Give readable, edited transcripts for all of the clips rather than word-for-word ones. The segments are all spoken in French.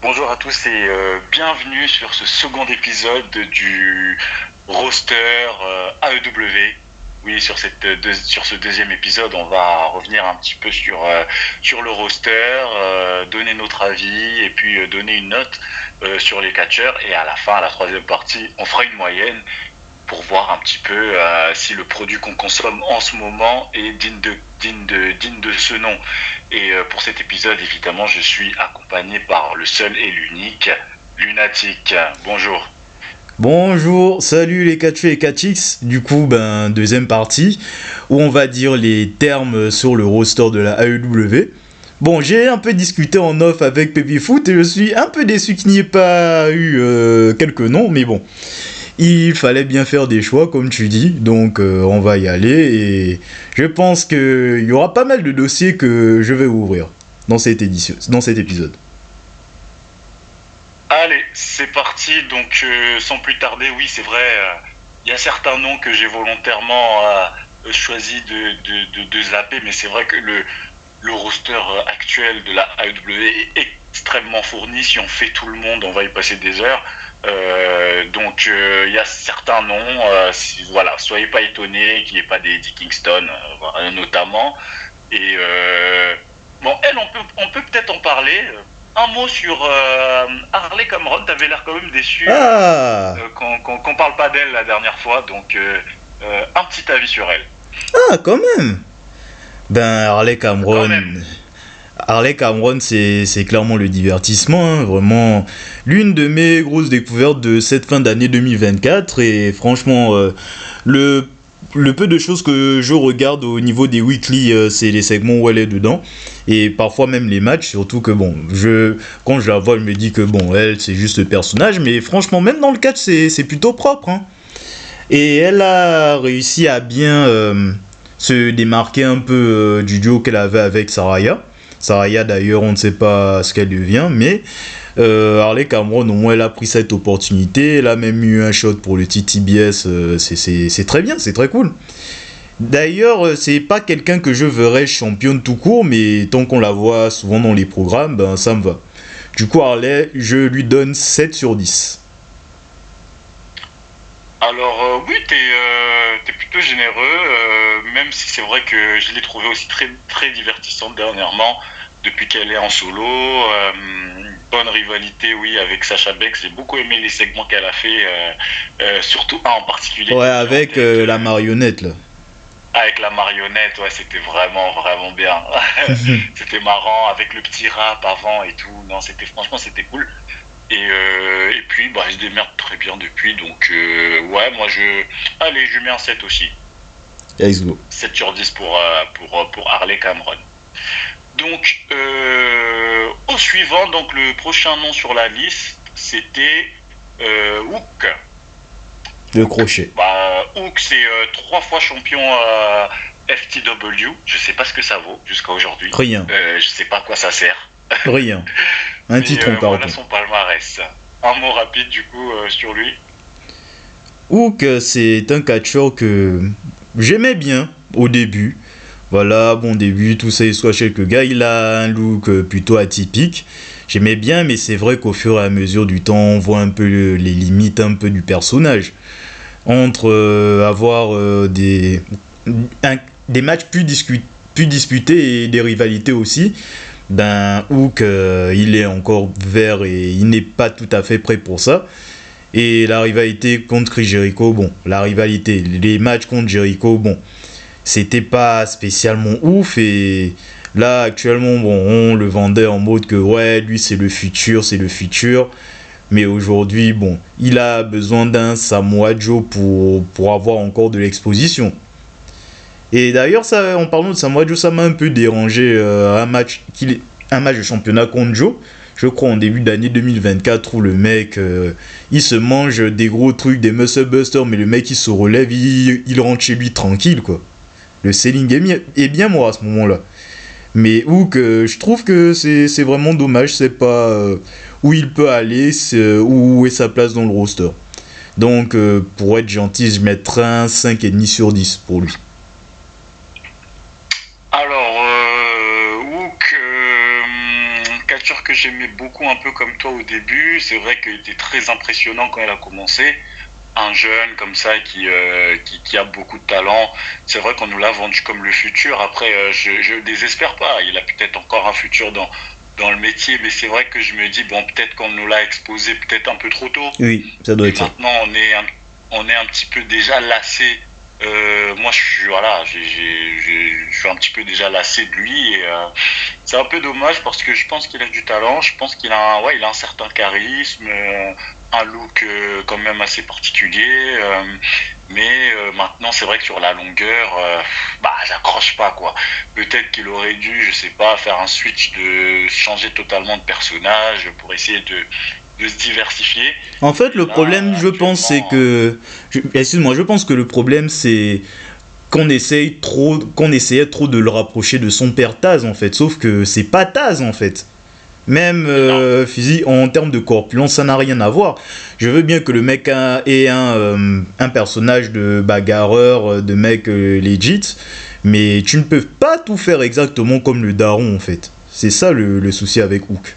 Bonjour à tous et bienvenue sur ce second épisode du roster AEW. Oui, sur ce deuxième épisode, on va revenir un petit peu sur le roster, donner notre avis et puis donner une note sur les catcheurs. Et à la fin, à la troisième partie, on fera une moyenne pour voir un petit peu si le produit qu'on consomme en ce moment est digne de ce nom. Et pour cet épisode, évidemment, je suis accompagné par le seul et l'unique Lunatic. Bonjour. Bonjour, salut les catcheux et catchix. Du coup, deuxième partie où on va dire les termes sur le roster de la AEW. Bon, j'ai un peu discuté en off avec Pepefoot et je suis un peu déçu qu'il n'y ait pas eu quelques noms, mais bon. Il fallait bien faire des choix, comme tu dis, donc on va y aller et je pense qu'il y aura pas mal de dossiers que je vais ouvrir dans cette épisode. Allez, c'est parti. Donc, sans plus tarder, oui, c'est vrai, il y a certains noms que j'ai volontairement choisi de zapper, mais c'est vrai que le roster actuel de la AEW est extrêmement fourni. Si on fait tout le monde, on va y passer des heures. Donc il y a certains noms, voilà, soyez pas étonnés qu'il n'y ait pas des Eddie Kingston notamment. Et bon, on peut peut-être en parler. Un mot sur Harley Cameron. T'avais l'air quand même déçu qu'on parle pas d'elle la dernière fois, donc un petit avis sur elle. Ah, quand même. Harley Cameron, c'est clairement le divertissement, hein, vraiment l'une de mes grosses découvertes de cette fin d'année 2024 et franchement le peu de choses que je regarde au niveau des weekly, c'est les segments où elle est dedans et parfois même les matchs, surtout que bon, quand je la vois, je me dis que bon, elle c'est juste le personnage, mais franchement même dans le catch c'est plutôt propre, hein. Et elle a réussi à bien se démarquer un peu du duo qu'elle avait avec Saraya. Saraya d'ailleurs on ne sait pas ce qu'elle devient, mais Harley Cameron au moins elle a pris cette opportunité, elle a même eu un shot pour le TTBS, c'est très bien, c'est très cool. D'ailleurs c'est pas quelqu'un que je verrais championne tout court, mais tant qu'on la voit souvent dans les programmes, ça me va. Du coup Harley, je lui donne 7 sur 10. Alors oui, t'es plutôt généreux, même si c'est vrai que je l'ai trouvée aussi très très divertissante dernièrement, depuis qu'elle est en solo. Bonne rivalité, oui, avec Sasha Banks. J'ai beaucoup aimé les segments qu'elle a fait, surtout un en particulier. Ouais, avec la marionnette là. Avec la marionnette, ouais, c'était vraiment vraiment bien. C'était marrant avec le petit rap avant et tout. Non, franchement c'était cool. Et puis, il se démerde très bien depuis. Donc, ouais, allez, je mets un 7 aussi. Let's go. 7 sur 10 pour Harley Cameron. Donc, au suivant, donc le prochain nom sur la liste, c'était Hook. Le crochet. Hook, c'est 3 fois champion FTW. Je sais pas ce que ça vaut jusqu'à aujourd'hui. Rien. Je sais pas à quoi ça sert. Rien. Un titre en voilà son palmarès. Un mot rapide du coup sur lui. Hook, c'est un catcheur que j'aimais bien au début. Voilà, bon début, tout ça, il soit quelques gars, il a un look plutôt atypique. J'aimais bien, mais c'est vrai qu'au fur et à mesure du temps, on voit un peu les limites un peu du personnage. Entre avoir des matchs plus disputés et des rivalités aussi. Hook, il est encore vert et il n'est pas tout à fait prêt pour ça. Et la rivalité contre Chris Jericho, les matchs contre Jericho, c'était pas spécialement ouf. Et là, actuellement, on le vendait en mode que ouais, lui c'est le futur. Mais aujourd'hui, il a besoin d'un Samoa Joe pour avoir encore de l'exposition. Et d'ailleurs, en parlant de Samoa Joe, ça m'a un peu dérangé un match de championnat contre Joe, je crois en début d'année 2024, où le mec, il se mange des gros trucs, des muscle busters, mais le mec il se relève, il rentre chez lui tranquille quoi. Le selling est bien moi à ce moment-là. Mais je trouve que c'est vraiment dommage, c'est pas où il peut aller, où est sa place dans le roster. Donc pour être gentil, je mettrais un 5,5 sur 10 pour lui. Alors, Hook, catcheur que j'aimais beaucoup un peu comme toi au début. C'est vrai qu'il était très impressionnant quand il a commencé. Un jeune comme ça qui a beaucoup de talent. C'est vrai qu'on nous l'a vendu comme le futur. Après, je désespère pas. Il a peut-être encore un futur dans le métier, mais c'est vrai que je me dis, bon, peut-être qu'on nous l'a exposé peut-être un peu trop tôt. Oui, ça doit être ça. Maintenant, on est un petit peu déjà lassé. Moi, je suis un petit peu déjà lassé de lui et c'est un peu dommage parce que je pense qu'il a du talent, je pense il a un certain charisme, un look quand même assez particulier, mais maintenant c'est vrai que sur la longueur, j'accroche pas quoi. Peut-être qu'il aurait dû, je sais pas, faire un switch de changer totalement de personnage pour essayer de se diversifier. En fait, le problème, je pense, c'est que... Excuse-moi, je pense que le problème, c'est qu'on essayait trop de le rapprocher de son père Taz, en fait. Sauf que c'est pas Taz, en fait. Même physique, en termes de corpulence, ça n'a rien à voir. Je veux bien que le mec ait un personnage de bagarreur, de mec legit, mais tu ne peux pas tout faire exactement comme le daron, en fait. C'est ça le souci avec Hook.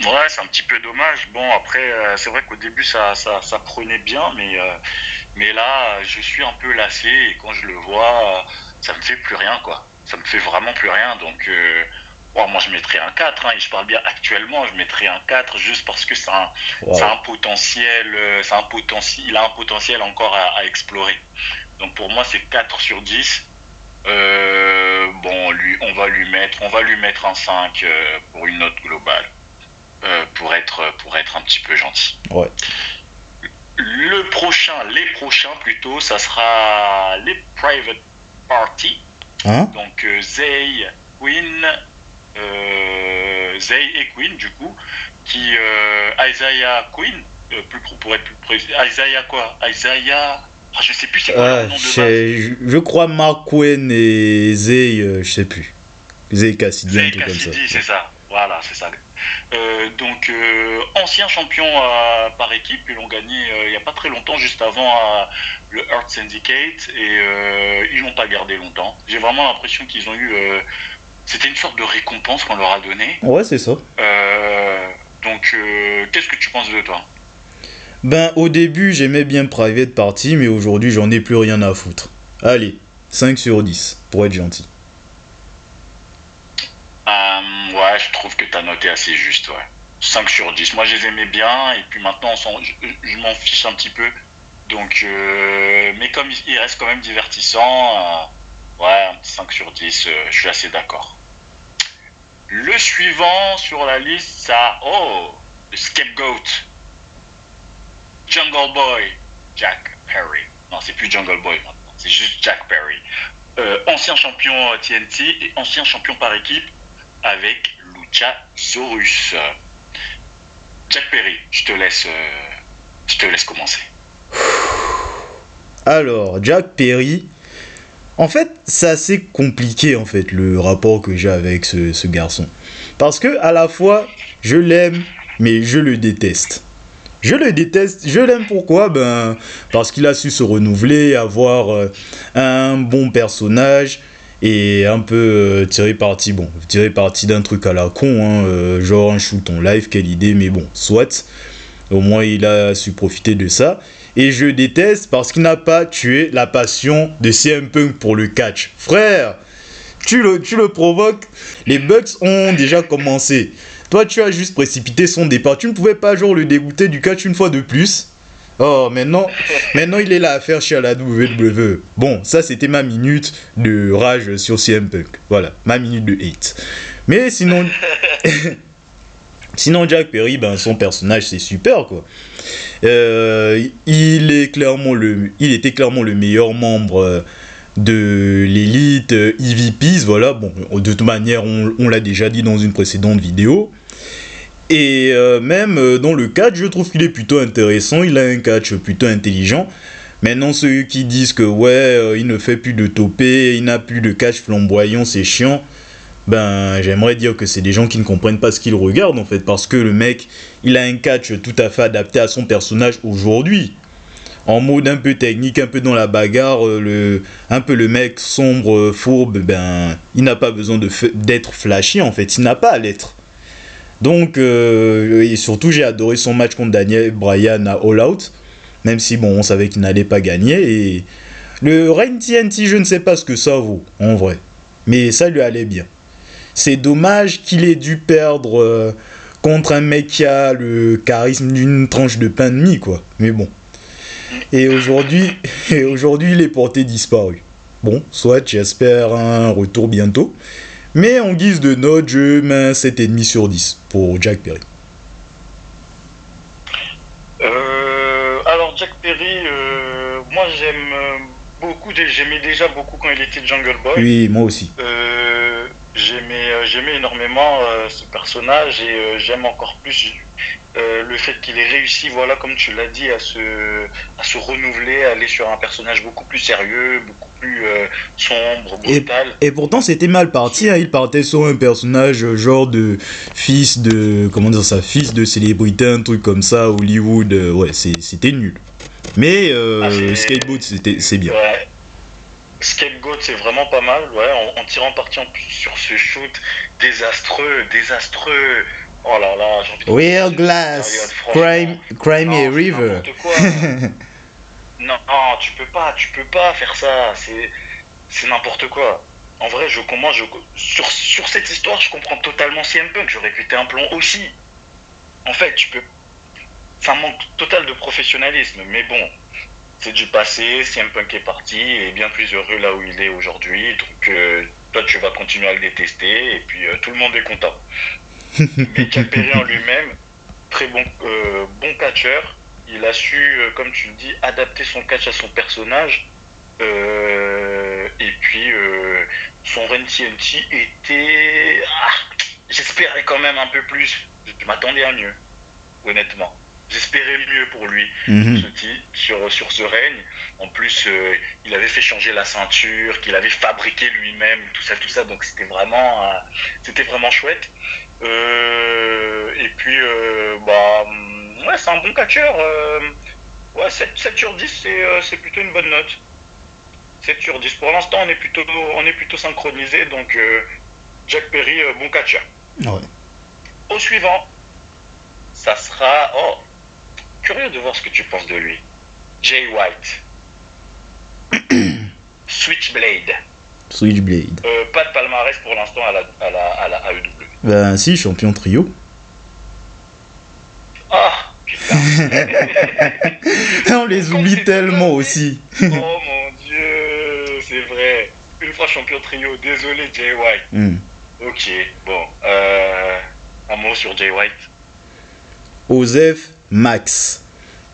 Ouais, c'est un petit peu dommage. Bon, après, c'est vrai qu'au début, ça prenait bien, mais là, je suis un peu lassé et quand je le vois, ça me fait plus rien, quoi. Ça me fait vraiment plus rien. Donc, moi, je mettrais un 4, hein, et je parle bien actuellement, je mettrais un 4 juste parce que ça a un potentiel, il a un potentiel encore à explorer. Donc, pour moi, c'est 4 sur 10. On va lui mettre un 5 pour une note globale. Pour être un petit peu gentil. Ouais. Les prochains plutôt, ça sera les Private Party. Hein? Donc Zay et Queen du coup, qui Isaiah Queen, pour être plus précis, je sais plus c'est quoi le nom de base. Je crois Mark Quinn et Zay, je sais plus. Zay Cassidy, un truc comme ça. C'est ça. Voilà, c'est ça. Donc, anciens champions par équipe, ils l'ont gagné il n'y a pas très longtemps, juste avant le Earth Syndicate, et ils l'ont pas gardé longtemps. J'ai vraiment l'impression qu'ils ont eu... c'était une sorte de récompense qu'on leur a donnée. Ouais, c'est ça. Donc, qu'est-ce que tu penses de toi? Ben, au début, j'aimais bien Private Party, mais aujourd'hui, j'en ai plus rien à foutre. Allez, 5 sur 10, pour être gentil. Ouais, je trouve que ta note est assez juste, ouais. 5 sur 10. Moi, je les aimais bien, et puis maintenant, je m'en fiche un petit peu. Donc, mais comme il reste quand même divertissant, ouais, un petit 5 sur 10, je suis assez d'accord. Le suivant sur la liste, le scapegoat. Jungle Boy, Jack Perry. Non, c'est plus Jungle Boy maintenant, c'est juste Jack Perry. Ancien champion TNT et ancien champion par équipe avec Luchasaurus. Jack Perry, je te laisse commencer. Alors, Jack Perry, en fait, c'est assez compliqué en fait le rapport que j'ai avec ce garçon. Parce que à la fois, je l'aime, mais je le déteste. Je le déteste, je l'aime pourquoi? Parce qu'il a su se renouveler, avoir un bon personnage et un peu tirer parti d'un truc à la con, hein, genre un shoot en live, quelle idée, mais bon, soit. Au moins il a su profiter de ça. Et je déteste parce qu'il n'a pas tué la passion de CM Punk pour le catch. Frère, tu le provoques, les Bucks ont déjà commencé. Toi, tu as juste précipité son départ. Tu ne pouvais pas, genre, le dégoûter du catch une fois de plus. Oh, maintenant, il est là à faire chier à la WWE. Bon, ça, c'était ma minute de rage sur CM Punk. Voilà, ma minute de hate. Mais sinon... Sinon, Jack Perry, son personnage, c'est super, quoi. Il était clairement le meilleur membre... de l'élite EVPs, voilà, bon, de toute manière, on l'a déjà dit dans une précédente vidéo. Et même dans le catch, je trouve qu'il est plutôt intéressant, il a un catch plutôt intelligent. Maintenant, ceux qui disent que ouais, il ne fait plus de topé, il n'a plus de catch flamboyant, c'est chiant, j'aimerais dire que c'est des gens qui ne comprennent pas ce qu'ils regardent en fait, parce que le mec, il a un catch tout à fait adapté à son personnage aujourd'hui. En mode un peu technique, un peu dans la bagarre, un peu le mec sombre, fourbe, il n'a pas besoin d'être flashy en fait, il n'a pas à l'être. Donc, et surtout, j'ai adoré son match contre Daniel Bryan à All Out, même si, bon, on savait qu'il n'allait pas gagner. Et le Reign TNT, je ne sais pas ce que ça vaut, en vrai. Mais ça lui allait bien. C'est dommage qu'il ait dû perdre contre un mec qui a le charisme d'une tranche de pain de mie, quoi. Mais bon. Et aujourd'hui, il est porté disparu. Bon, soit j'espère un retour bientôt. Mais en guise de note, je mets un 7,5 sur 10 pour Jack Perry. Alors Jack Perry, moi j'aimais déjà beaucoup quand il était Jungle Boy. Oui, moi aussi. J'aimais énormément ce personnage et j'aime encore plus le fait qu'il ait réussi, voilà, comme tu l'as dit, à se renouveler, à aller sur un personnage beaucoup plus sérieux, beaucoup plus sombre, brutal. Et pourtant c'était mal parti, hein. Il partait sur un personnage genre de fils de, comment dire ça, fils de célébrité, un truc comme ça, Hollywood, ouais, c'était nul. Mais Skateboard, c'est bien. Ouais. Scapegoat, c'est vraiment pas mal, ouais, en tirant parti en plus sur ce shoot désastreux. Oh là là, j'ai envie de Real Glass, Crime et River. N'importe quoi. Non, tu peux pas faire ça, c'est n'importe quoi. En vrai, sur cette histoire, je comprends totalement CM Punk, j'aurais pété un plomb aussi. En fait, c'est un manque total de professionnalisme, mais bon. C'est du passé, CM Punk est parti, il est bien plus heureux là où il est aujourd'hui, donc toi tu vas continuer à le détester, et puis tout le monde est content. Mais Jack Perry en lui-même, très bon catcheur, il a su, comme tu le dis, adapter son catch à son personnage, et puis son Reign TNT était... j'espérais quand même un peu plus, je m'attendais à mieux, honnêtement. J'espérais mieux pour lui sur ce règne. En plus, il avait fait changer la ceinture, qu'il avait fabriqué lui-même, tout ça. Donc c'était vraiment chouette. Et puis, ouais, c'est un bon catcheur. Ouais, 7 sur 10, c'est plutôt une bonne note. 7 sur 10. Pour l'instant, on est plutôt synchronisé. Donc, Jack Perry, bon catcheur. Ouais. Au suivant, ça sera... Oh, curieux de voir ce que tu penses de lui. Jay White. Switchblade. Pas de palmarès pour l'instant à la AEW. Ben si, champion trio. Ah, putain. On les oublie tellement aussi. Oh mon dieu, c'est vrai. Une fois champion trio, désolé Jay White. Ok, bon. Un mot sur Jay White. Osef Max.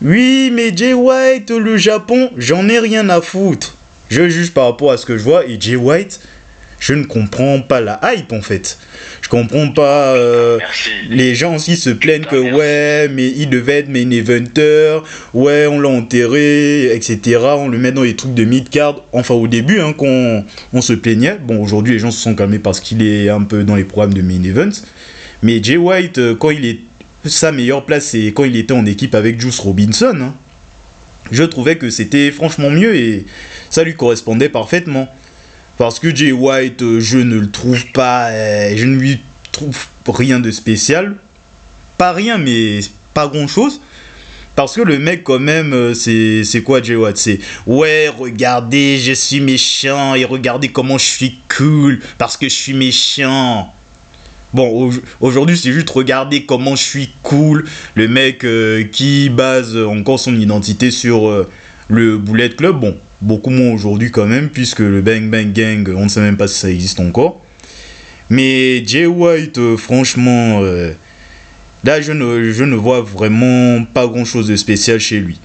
Oui, mais Jay White, le Japon, j'en ai rien à foutre. Je juge par rapport à ce que je vois, et Jay White, je ne comprends pas la hype en fait. Je comprends pas. Les gens aussi se plaignent que ouais, mais il devait être main eventer, ouais, on l'a enterré, etc. On le met dans les trucs de mid-card. Enfin, au début, hein, quand on se plaignait. Bon, aujourd'hui, les gens se sont calmés parce qu'il est un peu dans les programmes de main events. Mais Jay White, quand il est. Sa meilleure place, c'est quand il était en équipe avec Juice Robinson. Hein. Je trouvais que c'était franchement mieux et ça lui correspondait parfaitement. Parce que Jay White, je ne le trouve pas... je ne lui trouve rien de spécial. Pas rien, mais pas grand-chose. Parce que le mec, quand même, c'est quoi Jay White? C'est ouais, regardez, je suis méchant et regardez comment je suis cool parce que je suis méchant. Bon, aujourd'hui, c'est juste regarder comment je suis cool. Le mec qui base encore son identité sur le Bullet Club. Bon, beaucoup moins aujourd'hui quand même, puisque le Bang Bang Gang, on ne sait même pas si ça existe encore. Mais Jay White, franchement, là, je ne vois vraiment pas grand-chose de spécial chez lui.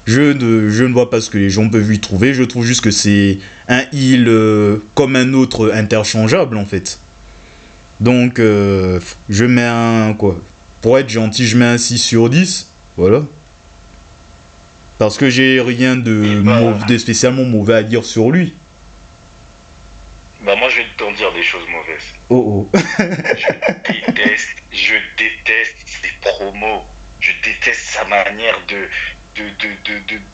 Je ne vois pas ce que les gens peuvent y trouver. Je trouve juste que c'est un heel comme un autre interchangeable, en fait. Donc, je mets un... quoi? Pour être gentil, je mets un 6 sur 10. Voilà. Parce que j'ai rien de spécialement mauvais à dire sur lui. Bah moi, je vais t'en dire des choses mauvaises. Oh. Je déteste ses promos. Je déteste sa manière de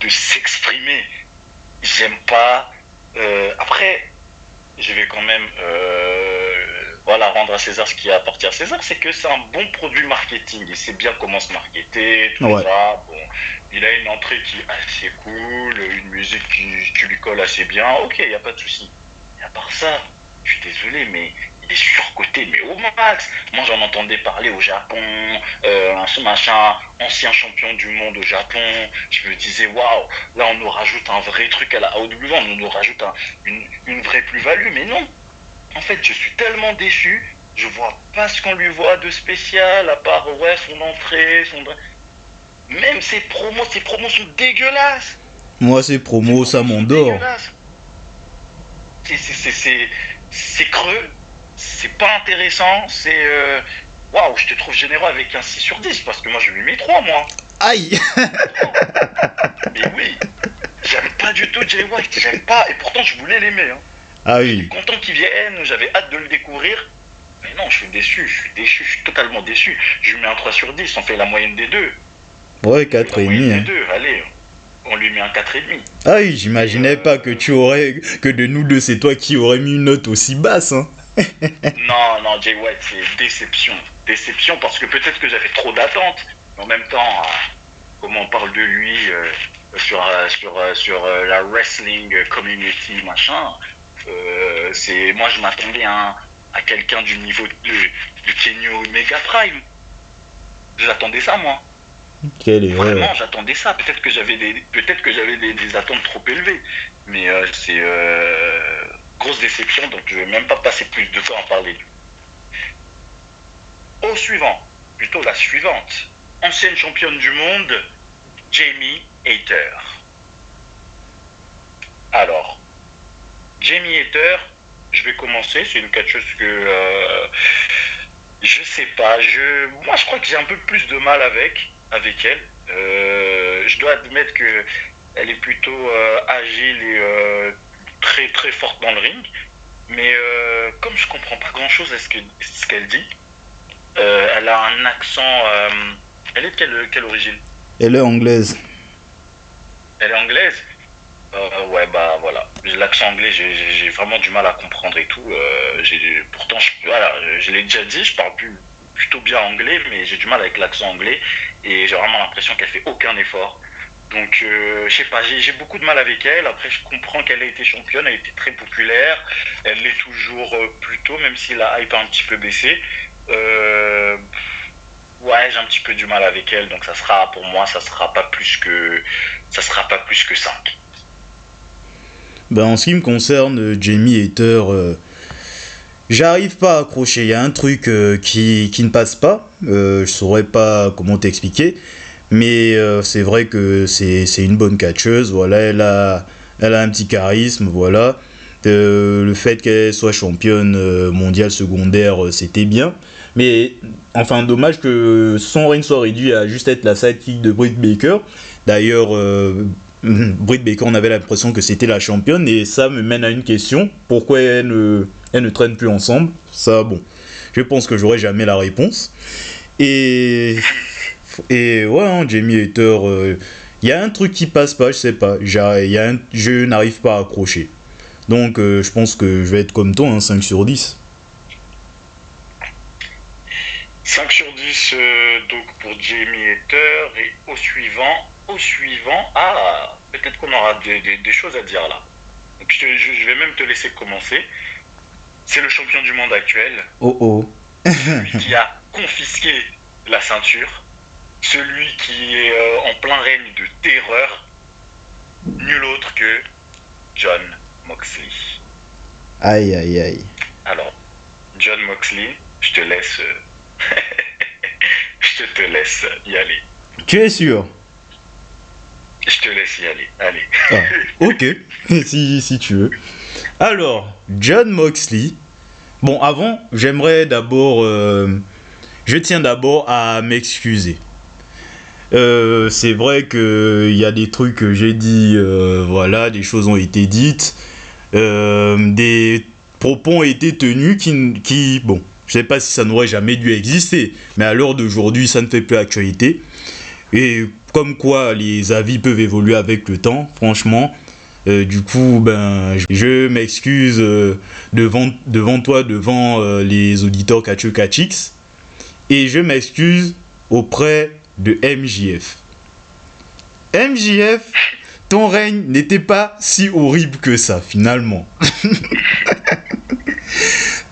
s'exprimer. J'aime pas... Après, je vais quand même... voilà, rendre à César ce qui appartient à César, c'est que c'est un bon produit marketing. Il sait bien comment se marketer, tout Ouais. ça. Bon, il a une entrée qui est assez cool, une musique qui lui colle assez bien. Ok, il n'y a pas de souci. Et à part ça, je suis désolé, mais il est surcoté, mais au max. Moi, j'en entendais parler au Japon, un machin, ancien champion du monde au Japon. Je me disais, waouh, là, on nous rajoute un vrai truc à la AOW, on nous rajoute une vraie plus-value, mais non. En fait, je suis tellement déçu, je vois pas ce qu'on lui voit de spécial, à part, ouais, son entrée, même ses promos sont dégueulasses. Moi, ces Ses promos, ça promos sont m'endort. dégueulasses. C'est creux, c'est pas intéressant, waouh, je te trouve généreux avec un 6 sur 10, parce que moi je lui mets 3, moi. Aïe. Mais oui, j'aime pas du tout Jay White, j'aime pas, et pourtant je voulais l'aimer. Hein. Ah J'étais oui. content qu'il vienne, j'avais hâte de le découvrir. Mais non, je suis déçu, je suis totalement déçu. Je lui mets un 3 sur 10, on fait la moyenne des deux. Ouais, La 4,5. moyenne des Hein. deux, allez, on lui met un 4,5. Ah oui, j'imaginais pas que tu aurais. Que de nous deux, c'est toi qui aurais mis une note aussi basse. Hein. Non, non, Jay White, c'est déception. Déception parce que peut-être que j'avais trop d'attentes. Mais en même temps, comment on parle de lui sur la wrestling community, machin, moi je m'attendais à quelqu'un du niveau de Kenny Omega Prime. J'attendais ça, moi. Quelle erreur. Vraiment, j'attendais ça. Peut-être que j'avais des attentes trop élevées. Mais c'est grosse déception, donc je vais même pas passer plus de temps à parler de lui. Au suivant, plutôt la suivante, ancienne championne du monde, Jamie Hayter. Alors, Jamie Hayter, je vais commencer, c'est une catcheuse que je sais pas, moi je crois que j'ai un peu plus de mal avec elle. Je dois admettre que elle est plutôt agile et très très forte dans le ring, mais comme je comprends pas grand chose à ce qu'elle dit, elle a un accent. Elle est de quelle origine? Elle est anglaise. Elle est anglaise. Ouais, bah voilà. L'accent anglais, j'ai vraiment du mal à comprendre et tout. Pourtant, voilà, je l'ai déjà dit, je parle plutôt bien anglais, mais j'ai du mal avec l'accent anglais et j'ai vraiment l'impression qu'elle fait aucun effort. Donc, je sais pas, j'ai beaucoup de mal avec elle. Après, je comprends qu'elle a été championne, elle a été très populaire. Elle l'est toujours plutôt, même si la hype a un petit peu baissé. Ouais, j'ai un petit peu du mal avec elle, donc pour moi, ça sera pas plus que 5. Ben, en ce qui me concerne, Jamie Hayter, j'arrive pas à accrocher. Il y a un truc qui ne passe pas. Je saurais pas comment t'expliquer. Mais c'est vrai que c'est une bonne catcheuse. Voilà, elle a un petit charisme. Voilà. Le fait qu'elle soit championne mondiale secondaire, c'était bien. Mais enfin, dommage que son règne soit réduit à juste être la sidekick de Britt Baker. D'ailleurs, Britt Baker, on avait l'impression que c'était la championne. Et ça me mène à une question. Pourquoi elle ne traîne plus ensemble? Ça, bon, je pense que j'aurai jamais la réponse. Et ouais, hein, Jamie Hayter, il y a un truc qui passe pas, je sais pas. Je n'arrive pas à accrocher. Donc, je pense que je vais être comme toi, hein, 5 sur 10. 5 sur 10 donc pour Jamie Hayter et au suivant, peut-être qu'on aura des choses à dire là. Donc je vais même te laisser commencer. C'est le champion du monde actuel, Oh oh. celui qui a confisqué la ceinture, celui qui est en plein règne de terreur, nul autre que Jon Moxley. Aïe aïe aïe. Alors, Jon Moxley, je te laisse y aller. Tu es sûr? Je te laisse y aller. Allez. Ah, ok, si tu veux. Alors, Jon Moxley. Bon, avant, j'aimerais d'abord... je tiens d'abord à m'excuser. C'est vrai qu'il y a des trucs que j'ai dit, voilà, des choses ont été dites, des propos ont été tenus qui bon, je sais pas si ça n'aurait jamais dû exister, mais à l'heure d'aujourd'hui, ça ne fait plus actualité. Et comme quoi les avis peuvent évoluer avec le temps, franchement, Du coup, ben, je m'excuse devant toi, devant les auditeurs Kachou Kachix. Et je m'excuse auprès de MJF. MJF, ton règne n'était pas si horrible que ça, finalement.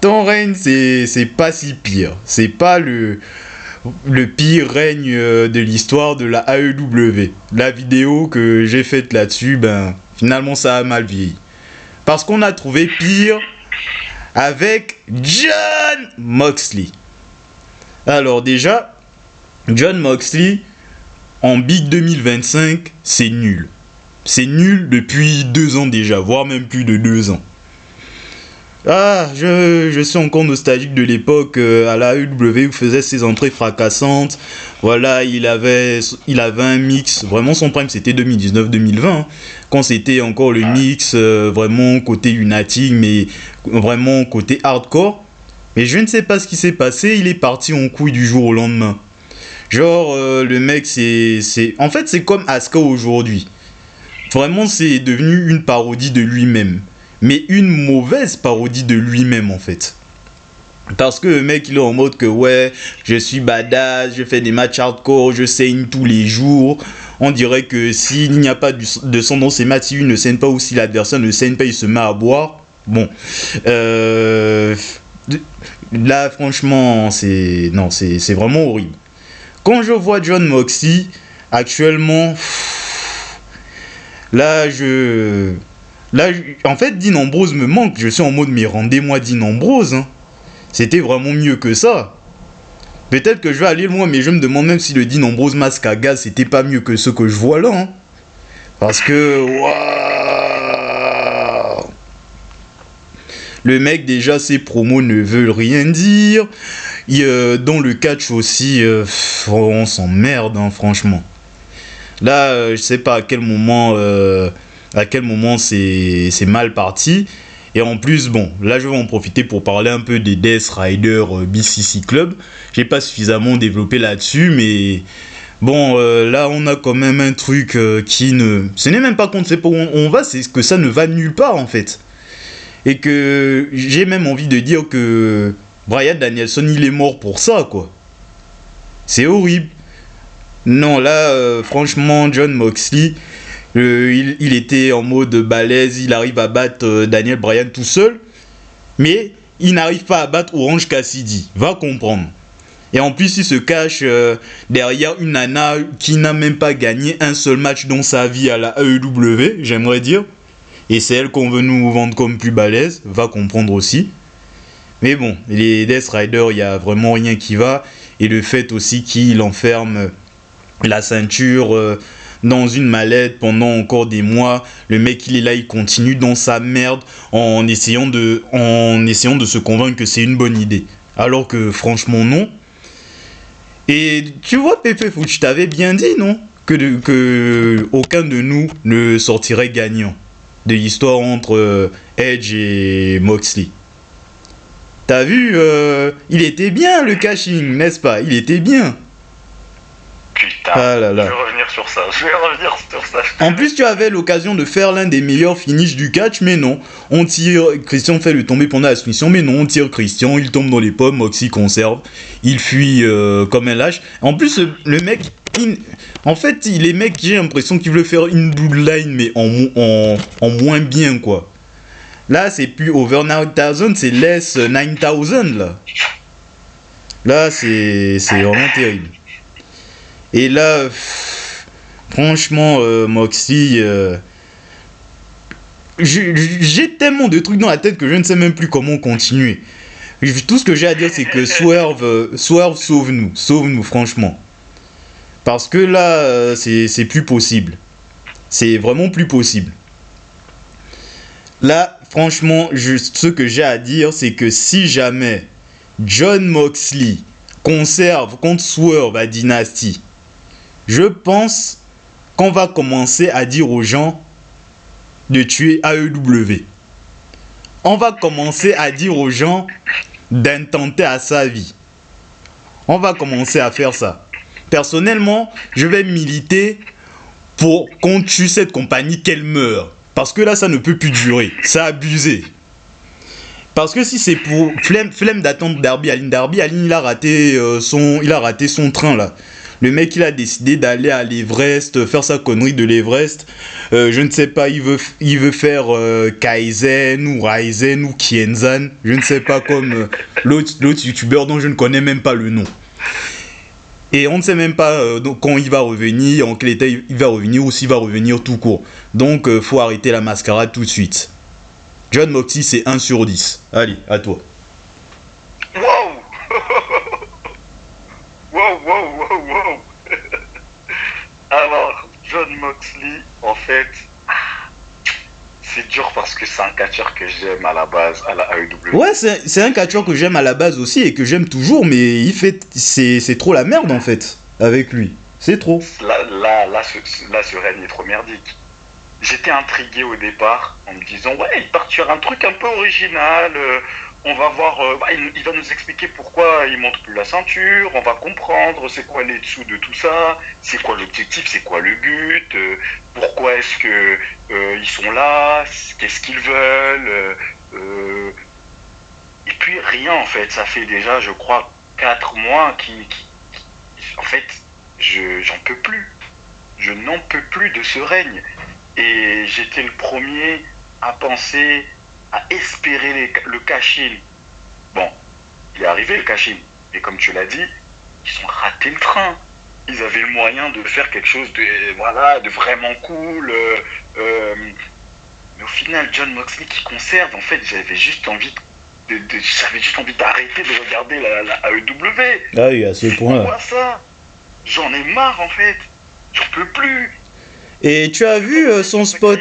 Ton règne, c'est pas si pire. C'est pas le pire règne de l'histoire de la AEW. La vidéo que j'ai faite là-dessus, ben, finalement, ça a mal vieilli. Parce qu'on a trouvé pire avec Jon Moxley. Alors déjà, Jon Moxley, en Big 2025, c'est nul. C'est nul depuis 2 ans déjà, voire même plus de 2 ans. Ah, je suis encore nostalgique de l'époque à la AEW où il faisait ses entrées fracassantes. Voilà, il avait un mix. Vraiment, son prime, c'était 2019-2020. Hein, quand c'était encore le mix vraiment côté Uniting, mais vraiment côté hardcore. Mais je ne sais pas ce qui s'est passé. Il est parti en couille du jour au lendemain. Genre, le mec, en fait, c'est comme Asuka aujourd'hui. Vraiment, c'est devenu une parodie de lui-même. Mais une mauvaise parodie de lui-même en fait. Parce que le mec il est en mode que ouais, je suis badass, je fais des matchs hardcore, je saigne tous les jours. On dirait que s'il n'y a pas de sang dans ses matchs, si lui ne saigne pas ou si l'adversaire ne saigne pas, il se met à boire. Bon. Là franchement, c'est vraiment horrible. Quand je vois Jon Moxley, actuellement, là, en fait, Dean Ambrose me manque. Je suis en mode, mais rendez-moi Dean Ambrose. Hein. C'était vraiment mieux que ça. Peut-être que je vais aller loin, mais je me demande même si le Dean Ambrose masque à gaz, c'était pas mieux que ce que je vois là. Hein. Parce que, waouh, le mec, déjà, ses promos ne veulent rien dire. Dans le catch aussi, on s'emmerde, hein, franchement. Là, je sais pas à quel moment c'est mal parti. Et en plus, bon, là je vais en profiter pour parler un peu des Death Rider BCC Club. J'ai pas suffisamment développé là-dessus, mais bon, là on a quand même un truc qui ne... Ce n'est même pas qu'on ne sait pas où on va, c'est que ça ne va nulle part en fait. Et que j'ai même envie de dire que Bryan Danielson, il est mort pour ça, quoi. C'est horrible. Non, là, franchement, Jon Moxley... il était en mode balèze, il arrive à battre Daniel Bryan tout seul, mais il n'arrive pas à battre Orange Cassidy, va comprendre. Et en plus, il se cache derrière une nana qui n'a même pas gagné un seul match dans sa vie à la AEW, j'aimerais dire. Et c'est elle qu'on veut nous vendre comme plus balèze, va comprendre aussi. Mais bon, les Death Riders, il n'y a vraiment rien qui va. Et le fait aussi qu'il enferme la ceinture... dans une mallette pendant encore des mois, le mec il est là, il continue dans sa merde en essayant de se convaincre que c'est une bonne idée. Alors que franchement non. Et tu vois Pepe Foot, je t'avais bien dit non que aucun de nous ne sortirait gagnant de l'histoire entre Edge et Moxley. T'as vu, il était bien le cashing, n'est-ce pas? Il était bien. Putain, ah là là. Je vais revenir sur ça. En plus, tu avais l'occasion de faire l'un des meilleurs finishes du catch, mais non. On tire, Christian fait le tomber pendant la soumission, mais non, on tire Christian, il tombe dans les pommes, Moxie conserve, il fuit comme un lâche. En plus, le mec, en fait, les mecs, j'ai l'impression qu'ils veulent faire une bloodline, mais en moins bien, quoi. Là, c'est plus over 9000, c'est less 9000, là. Là, c'est vraiment terrible. Et là, franchement, Moxley, j'ai tellement de trucs dans la tête que je ne sais même plus comment continuer. Tout ce que j'ai à dire, c'est que Swerve, sauve-nous, franchement. Parce que là, c'est plus possible. C'est vraiment plus possible. Là, franchement, ce que j'ai à dire, c'est que si jamais Jon Moxley conserve contre Swerve à Dynasty, je pense qu'on va commencer à dire aux gens de tuer AEW. On va commencer à dire aux gens d'intenter à sa vie. On va commencer à faire ça. Personnellement, je vais militer pour qu'on tue cette compagnie, qu'elle meure. Parce que là, ça ne peut plus durer. C'est abusé. Parce que si c'est pour flemme d'attendre Darby Allin, il a raté son train là. Le mec, il a décidé d'aller à l'Everest, faire sa connerie de l'Everest. Je ne sais pas, il veut faire Kaizen ou Raizen ou Kienzan. Je ne sais pas, comme l'autre youtubeur dont je ne connais même pas le nom. Et on ne sait même pas quand il va revenir, en quel état il va revenir ou s'il va revenir tout court. Donc, faut arrêter la mascarade tout de suite. Jon Moxley, c'est 1 sur 10. Allez, à toi. Wow. Wow. Alors, Jon Moxley, en fait, c'est dur parce que c'est un catcheur que j'aime à la base, à la AEW. Ouais, c'est un catcheur que j'aime à la base aussi et que j'aime toujours, mais c'est trop la merde en fait, avec lui. C'est trop. Là, ce règne est trop merdique. J'étais intrigué au départ en me disant, ouais, il part sur un truc un peu original. On va voir, il va nous expliquer pourquoi il monte plus la ceinture, on va comprendre c'est quoi les dessous de tout ça, c'est quoi l'objectif, c'est quoi le but, pourquoi est-ce que ils sont là, qu'est-ce qu'ils veulent, et puis rien en fait, ça fait déjà je crois 4 mois en fait, j'en peux plus, je n'en peux plus de ce règne, et j'étais le premier à penser, à espérer le cash-in. Bon, il est arrivé le cash-in. Et comme tu l'as dit, ils ont raté le train. Ils avaient le moyen de faire quelque chose de vraiment cool. Mais au final, Jon Moxley qui conserve, en fait, j'avais juste envie d'arrêter de regarder la AEW. Ah oui, à ce point. Pourquoi ça? J'en ai marre, en fait. J'en peux plus. Et tu as vu son spot.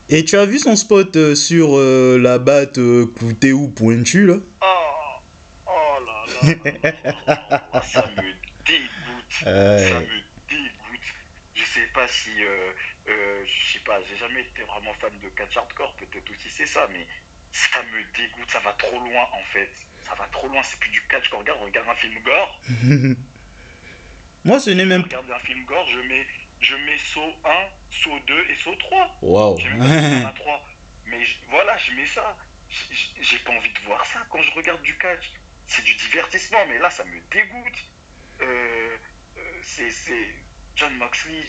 Et tu as vu son spot sur la batte cloutée ou pointue là? Oh là, ça me dégoûte. Ça me dégoûte. Je sais pas si, j'ai jamais été vraiment fan de catch hardcore, peut-être aussi c'est ça, mais ça me dégoûte. Ça va trop loin en fait. Ça va trop loin. C'est plus du catch qu'on regarde. On regarde un film gore. Moi, ce n'est même pas. Je regarde un film gore. Je mets saut 1, saut 2 et saut 3. Waouh. J'ai même pas saut 1, 3. Mais voilà, je mets ça. J'ai pas envie de voir ça quand je regarde du catch. C'est du divertissement, mais là, ça me dégoûte. C'est Jon Moxley.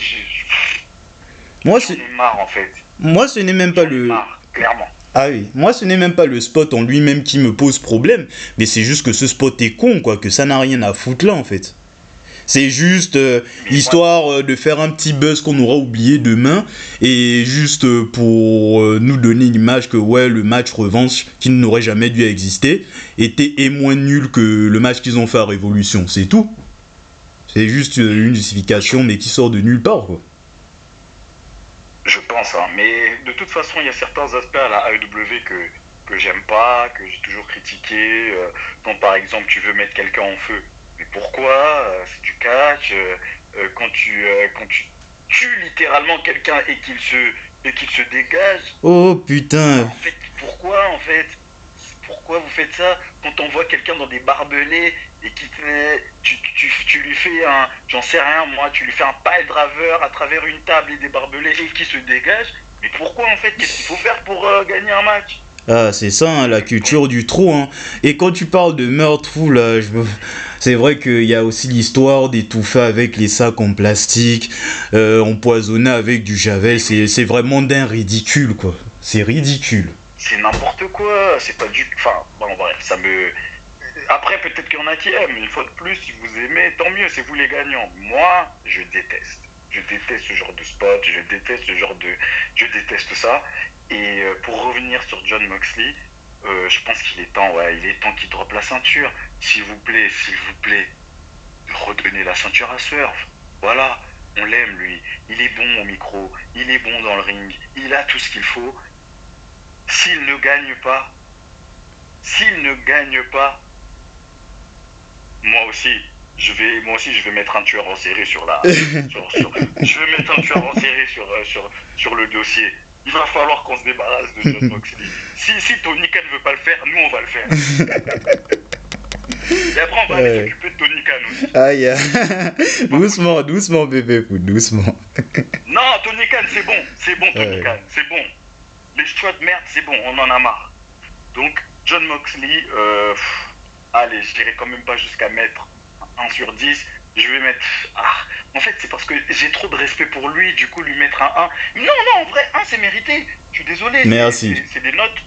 J'en ai marre, en fait. Moi, ce n'est même pas le. Marre, clairement. Ah oui, moi ce n'est même pas le spot en lui-même qui me pose problème, mais c'est juste que ce spot est con, quoi, que ça n'a rien à foutre là en fait. C'est juste histoire de faire un petit buzz qu'on aura oublié demain, et juste pour nous donner l'image que ouais, le match revanche qui n'aurait jamais dû exister est moins nul que le match qu'ils ont fait à Révolution, c'est tout. C'est juste une justification mais qui sort de nulle part, quoi. Je pense, hein. Mais de toute façon, il y a certains aspects à la AEW que j'aime pas, que j'ai toujours critiqué. Quand par exemple tu veux mettre quelqu'un en feu, mais pourquoi? C'est du catch. Quand tu tues littéralement quelqu'un et qu'il se dégage. Oh putain. En fait, pourquoi en fait? Pourquoi vous faites ça? Quand on voit quelqu'un dans des barbelés et tu lui fais un, j'en sais rien moi, tu lui fais un pile driver à travers une table et des barbelés et qui se dégage, mais pourquoi en fait? Qu'est-ce qu'il faut faire pour gagner un match? Ah, c'est ça, hein, la culture du trop. Hein. Et quand tu parles de meurtre, fou, là, c'est vrai qu'il y a aussi l'histoire d'étouffer avec les sacs en plastique, empoisonner avec du javel. C'est vraiment d'un ridicule, quoi. C'est ridicule. C'est n'importe quoi. C'est pas du... Enfin, bon, bref, ça me... Après, peut-être qu'il y en a qui aiment. Une fois de plus, si vous aimez, tant mieux, c'est vous les gagnants. Moi, je déteste. Je déteste ce genre de spot, je déteste Je déteste ça. Et pour revenir sur Jon Moxley, je pense qu'il est temps, qu'il droppe la ceinture. S'il vous plaît, redonnez la ceinture à Swerve. Voilà, on l'aime lui. Il est bon au micro, il est bon dans le ring, il a tout ce qu'il faut. S'il ne gagne pas, moi aussi, je vais mettre un tueur en série je vais mettre un tueur en série sur le dossier. Il va falloir qu'on se débarrasse de Jon Moxley. Si Tony Khan ne veut pas le faire, nous on va le faire. Et après on va aller s'occuper de Tony Khan aussi. Aïe. Doucement bébé, doucement. Non, Tony Khan, c'est bon, Tony Khan, c'est bon. Les choix de merde, c'est bon, on en a marre. Donc, Jon Moxley, allez, je dirais quand même pas jusqu'à mettre 1 sur 10. Je vais mettre... en fait, c'est parce que j'ai trop de respect pour lui, du coup, lui mettre un 1. Non, en vrai, 1, c'est mérité. Je suis désolé. Merci. C'est des notes...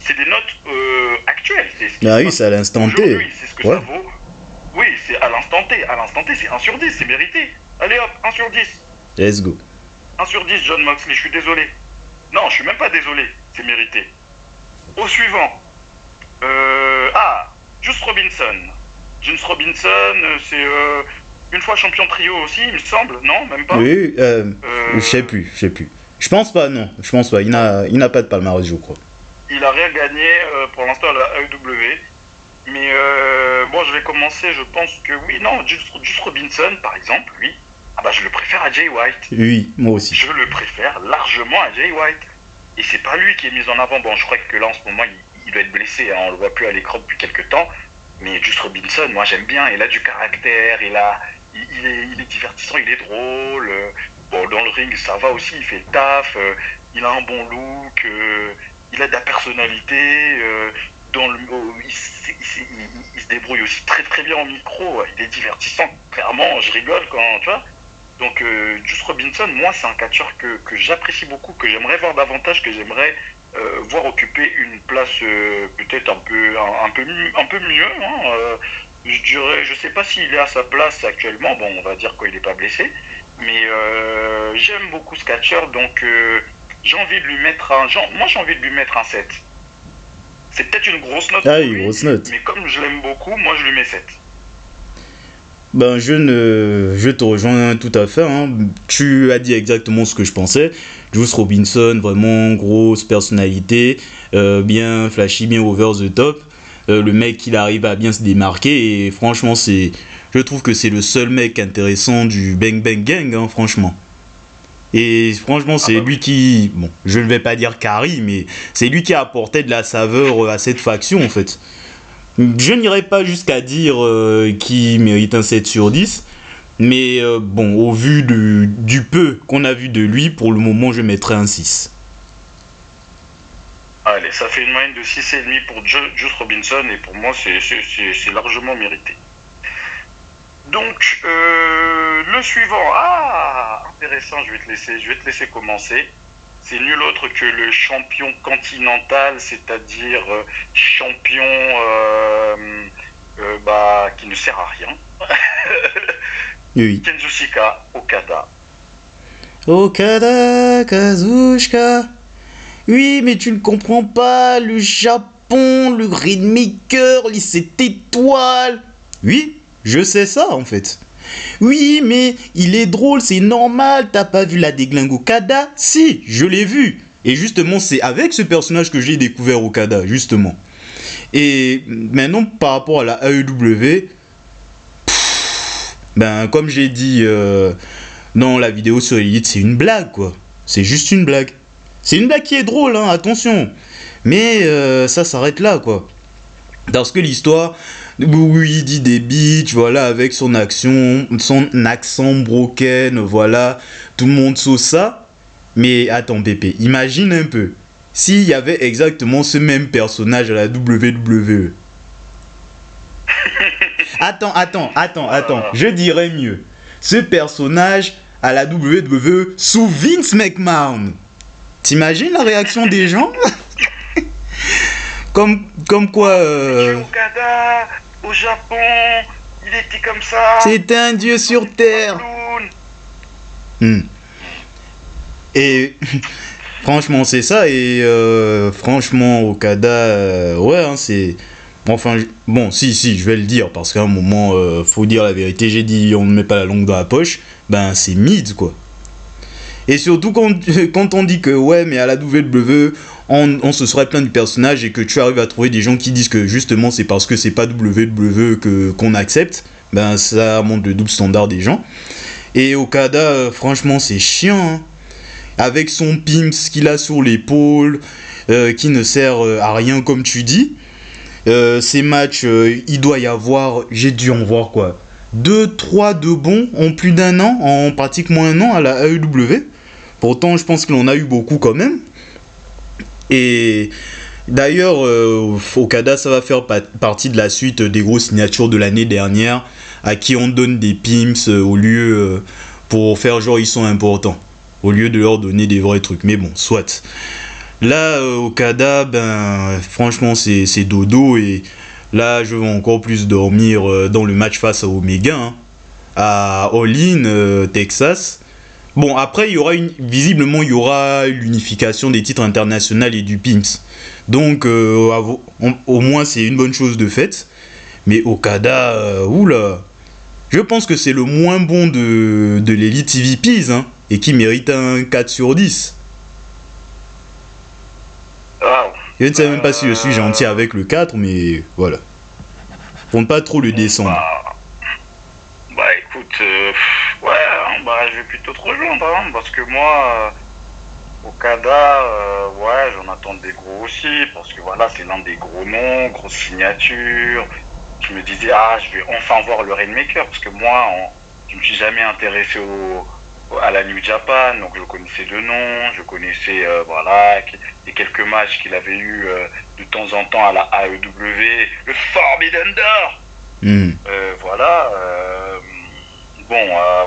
C'est des notes actuelles. Oui, c'est à l'instant T. C'est ce que ça vaut. Oui, c'est à l'instant T. À l'instant T, c'est 1 sur 10, c'est mérité. Allez hop, 1 sur 10. Let's go. 1 sur 10, Jon Moxley, je suis désolé. Non, je suis même pas désolé, c'est mérité. Au suivant. Juice Robinson. Juice Robinson, c'est une fois champion trio aussi, il me semble. Non, même pas. Oui, je sais plus. Je pense pas, non. Je pense pas. Il n'a pas de palmarès, je crois. Il a rien gagné pour l'instant à la AEW. Mais bon, je vais commencer, je pense que oui. Non, Juice Robinson, par exemple, lui, je le préfère à Jay White. Oui, moi aussi. Je le préfère largement à Jay White. Et c'est pas lui qui est mis en avant. Bon, je crois que là, en ce moment, il doit être blessé. Hein, on le voit plus à l'écran depuis quelques temps. Mais Juice Robinson, moi, j'aime bien. Il a du caractère. Il est divertissant, il est drôle. Bon, dans le ring, ça va aussi. Il fait le taf. Il a un bon look. Il a de la personnalité. Il se débrouille aussi très très bien en micro. Il est divertissant. Clairement, je rigole quand, tu vois. Donc, Juice Robinson, moi, c'est un catcheur que j'apprécie beaucoup, que j'aimerais voir davantage, que j'aimerais voir occuper une place peut-être un peu mieux. Hein, je dirais, je sais pas s'il est à sa place actuellement. Bon, on va dire qu'il n'est pas blessé, mais j'aime beaucoup ce catcheur, donc j'ai envie de lui mettre j'ai envie de lui mettre un 7. C'est peut-être une grosse note. Une grosse note. Mais comme je l'aime beaucoup, moi, je lui mets 7. Je te rejoins tout à fait. Hein. Tu as dit exactement ce que je pensais. Juice Robinson, vraiment grosse personnalité, bien flashy, bien over the top. Le mec, il arrive à bien se démarquer et franchement, je trouve que c'est le seul mec intéressant du Bang Bang Gang, hein, franchement. Et franchement, c'est lui qui, bon, je ne vais pas dire carry, mais c'est lui qui a apporté de la saveur à cette faction, en fait. Je n'irai pas jusqu'à dire qu'il mérite un 7 sur 10, mais bon, au vu du peu qu'on a vu de lui, pour le moment, je mettrai un 6. Allez, ça fait une moyenne de 6,5 pour Juice Robinson, et pour moi, c'est largement mérité. Donc, le suivant, intéressant, je vais te laisser commencer. C'est nul autre que le champion continental, c'est-à-dire champion qui ne sert à rien. Oui. Kenzushika Okada. Okada, Kazuchika. Oui, mais tu ne comprends pas, le Japon, le Rainmaker, cette étoile. Oui, je sais ça en fait. Oui, mais il est drôle, c'est normal, t'as pas vu la déglingue Okada? Si, je l'ai vu. Et justement, c'est avec ce personnage que j'ai découvert Okada, justement. Et maintenant, par rapport à la AEW, comme j'ai dit dans la vidéo sur Elite, c'est une blague, quoi. C'est juste une blague. C'est une blague qui est drôle, hein, attention. Mais ça s'arrête là, quoi. Parce que l'histoire, où il dit des bitches, voilà, avec son accent broken, voilà, tout le monde sauce ça. Mais attends, Pépé, imagine un peu, s'il y avait exactement ce même personnage à la WWE. Attends, je dirais mieux. Ce personnage à la WWE sous Vince McMahon. T'imagines la réaction des gens? Comme quoi... Okada, au Japon, il était comme ça. C'était un dieu sur Terre. Et franchement, c'est ça. Et franchement, Okada, ouais, hein, c'est... Enfin, bon, si, je vais le dire, parce qu'à un moment, faut dire la vérité, j'ai dit, on ne met pas la langue dans la poche, c'est mid, quoi. Et surtout quand on dit que, ouais, mais à la WWE, on se serait plaint du personnage et que tu arrives à trouver des gens qui disent que, justement, c'est parce que c'est pas WWE qu'on accepte, ça montre le double standard des gens. Et Okada, franchement, c'est chiant, hein. Avec son pimps qu'il a sur l'épaule, qui ne sert à rien, comme tu dis. Ces matchs, il doit y avoir, j'ai dû en voir quoi, 2-3 de bons en plus d'un an, en pratiquement un an à la AEW. Pourtant, je pense qu'il en a eu beaucoup quand même. Et d'ailleurs, Okada, ça va faire partie de la suite des grosses signatures de l'année dernière, à qui on donne des pimps au lieu pour faire genre ils sont importants, au lieu de leur donner des vrais trucs. Mais bon, soit. Là, Okada, ben franchement, c'est dodo. Et là, je vais encore plus dormir dans le match face à Omega, hein, à All In, Texas. Bon, après, visiblement, il y aura l'unification des titres internationaux et du Pimps. Donc, au moins, c'est une bonne chose de fait. Mais Okada, oula, je pense que c'est le moins bon de l'Elite TVPs, hein, et qui mérite un 4 sur 10. Wow. Je ne sais même pas si je suis gentil avec le 4, mais voilà. Pour ne pas trop le descendre. Bah écoute, ouais, hein, bah je vais plutôt te rejoindre, hein, parce que moi, Okada, ouais, j'en attends des gros aussi, parce que voilà, c'est l'un des gros noms, grosse signature. Je me disais, je vais enfin voir le Rainmaker, parce que moi, je me suis jamais intéressé à la New Japan, donc je connaissais de nom, je connaissais, voilà, les quelques matchs qu'il avait eu de temps en temps à la AEW, le Forbidden Door. Voilà.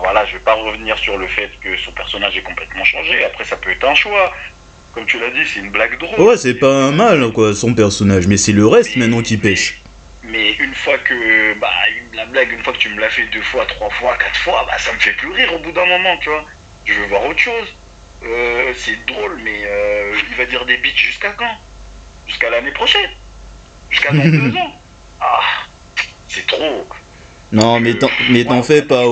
Voilà, je vais pas revenir sur le fait que son personnage est complètement changé. Après, ça peut être un choix. Comme tu l'as dit, c'est une blague drôle. Ouais, c'est pas un mal, quoi, son personnage, mais c'est le reste maintenant qui pêche. Mais une fois que, la blague, une fois que tu me l'as fait 2 fois, 3 fois, 4 fois, ça me fait plus rire au bout d'un moment, tu vois. Je veux voir autre chose. C'est drôle, mais il va dire des bitches jusqu'à quand? Jusqu'à l'année prochaine? Jusqu'à dans 2 ans? C'est trop. Non, mais t'en fais pas.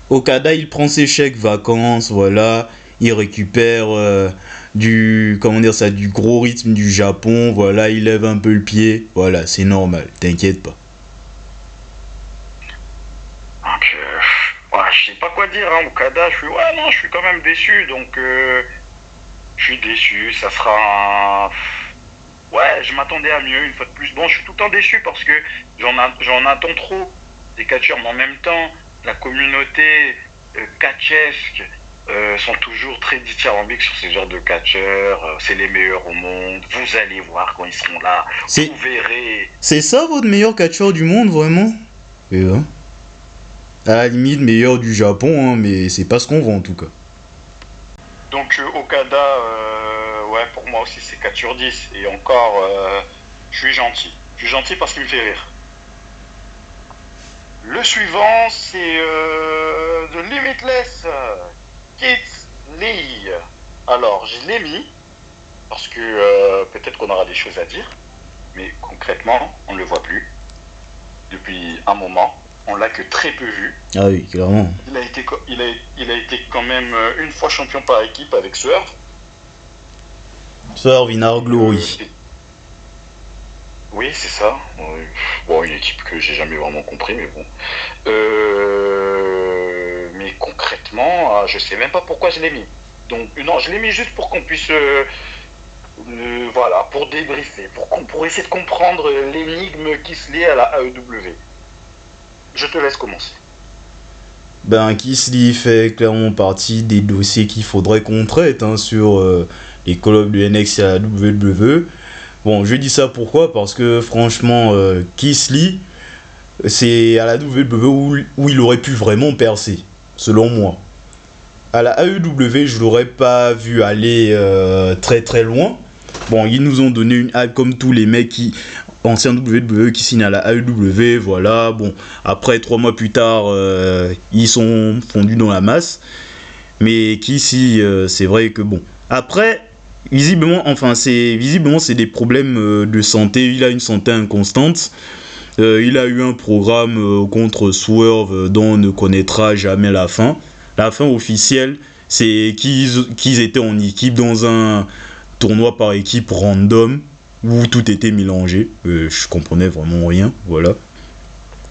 Okada, il prend ses chèques vacances, voilà. Il récupère du gros rythme du Japon, voilà. Il lève un peu le pied, voilà, c'est normal, t'inquiète pas. Donc, je sais pas quoi dire, hein, Okada, je suis quand même déçu, donc je suis déçu, ça sera un... Ouais, je m'attendais à mieux, une fois de plus. Bon, je suis tout le temps déçu parce que j'en attends trop des catcheurs, mais en même temps, la communauté catchesque sont toujours très dithyrambiques sur ces genres de catcheurs. C'est les meilleurs au monde, vous allez voir quand ils seront là, vous verrez. C'est ça votre meilleur catcheur du monde, vraiment? Et ben, à la limite, meilleur du Japon, hein, mais c'est pas ce qu'on voit en tout cas. Donc Okada, ouais, pour moi aussi c'est 4 sur 10. Et encore, je suis gentil. Je suis gentil parce qu'il me fait rire. Le suivant, c'est The Limitless Keith Lee. Alors, je l'ai mis parce que peut-être qu'on aura des choses à dire. Mais concrètement, on ne le voit plus. Depuis un moment. On l'a que très peu vu. Ah oui, clairement. Il a été quand même une fois champion par équipe avec Swerve. Swerve in Our Glory. Oui, c'est ça. Bon, une équipe que j'ai jamais vraiment compris, mais bon. Mais concrètement, je sais même pas pourquoi je l'ai mis. Donc, non, je l'ai mis juste pour qu'on puisse... voilà, pour débriefer, pour essayer de comprendre l'énigme qui se lie à la AEW. Je te laisse commencer. Ben, Keith Lee fait clairement partie des dossiers qu'il faudrait qu'on traite, hein, sur les call-ups de NXT et à la WWE. Bon, je dis ça pourquoi? Parce que franchement, Keith Lee, c'est à la WWE où il aurait pu vraiment percer, selon moi. À la AEW, je l'aurais pas vu aller très très loin. Bon, ils nous ont donné une hype comme tous les mecs anciens WWE qui signent à la AEW, voilà. Bon, après 3 mois plus tard, ils sont fondus dans la masse. Mais qu'ici, c'est vrai que bon. Après, visiblement, c'est des problèmes de santé. Il a une santé inconstante. Il a eu un programme contre Swerve dont on ne connaîtra jamais la fin. La fin officielle, c'est qu'ils étaient en équipe dans un tournoi par équipe random où tout était mélangé. Je comprenais vraiment rien, voilà.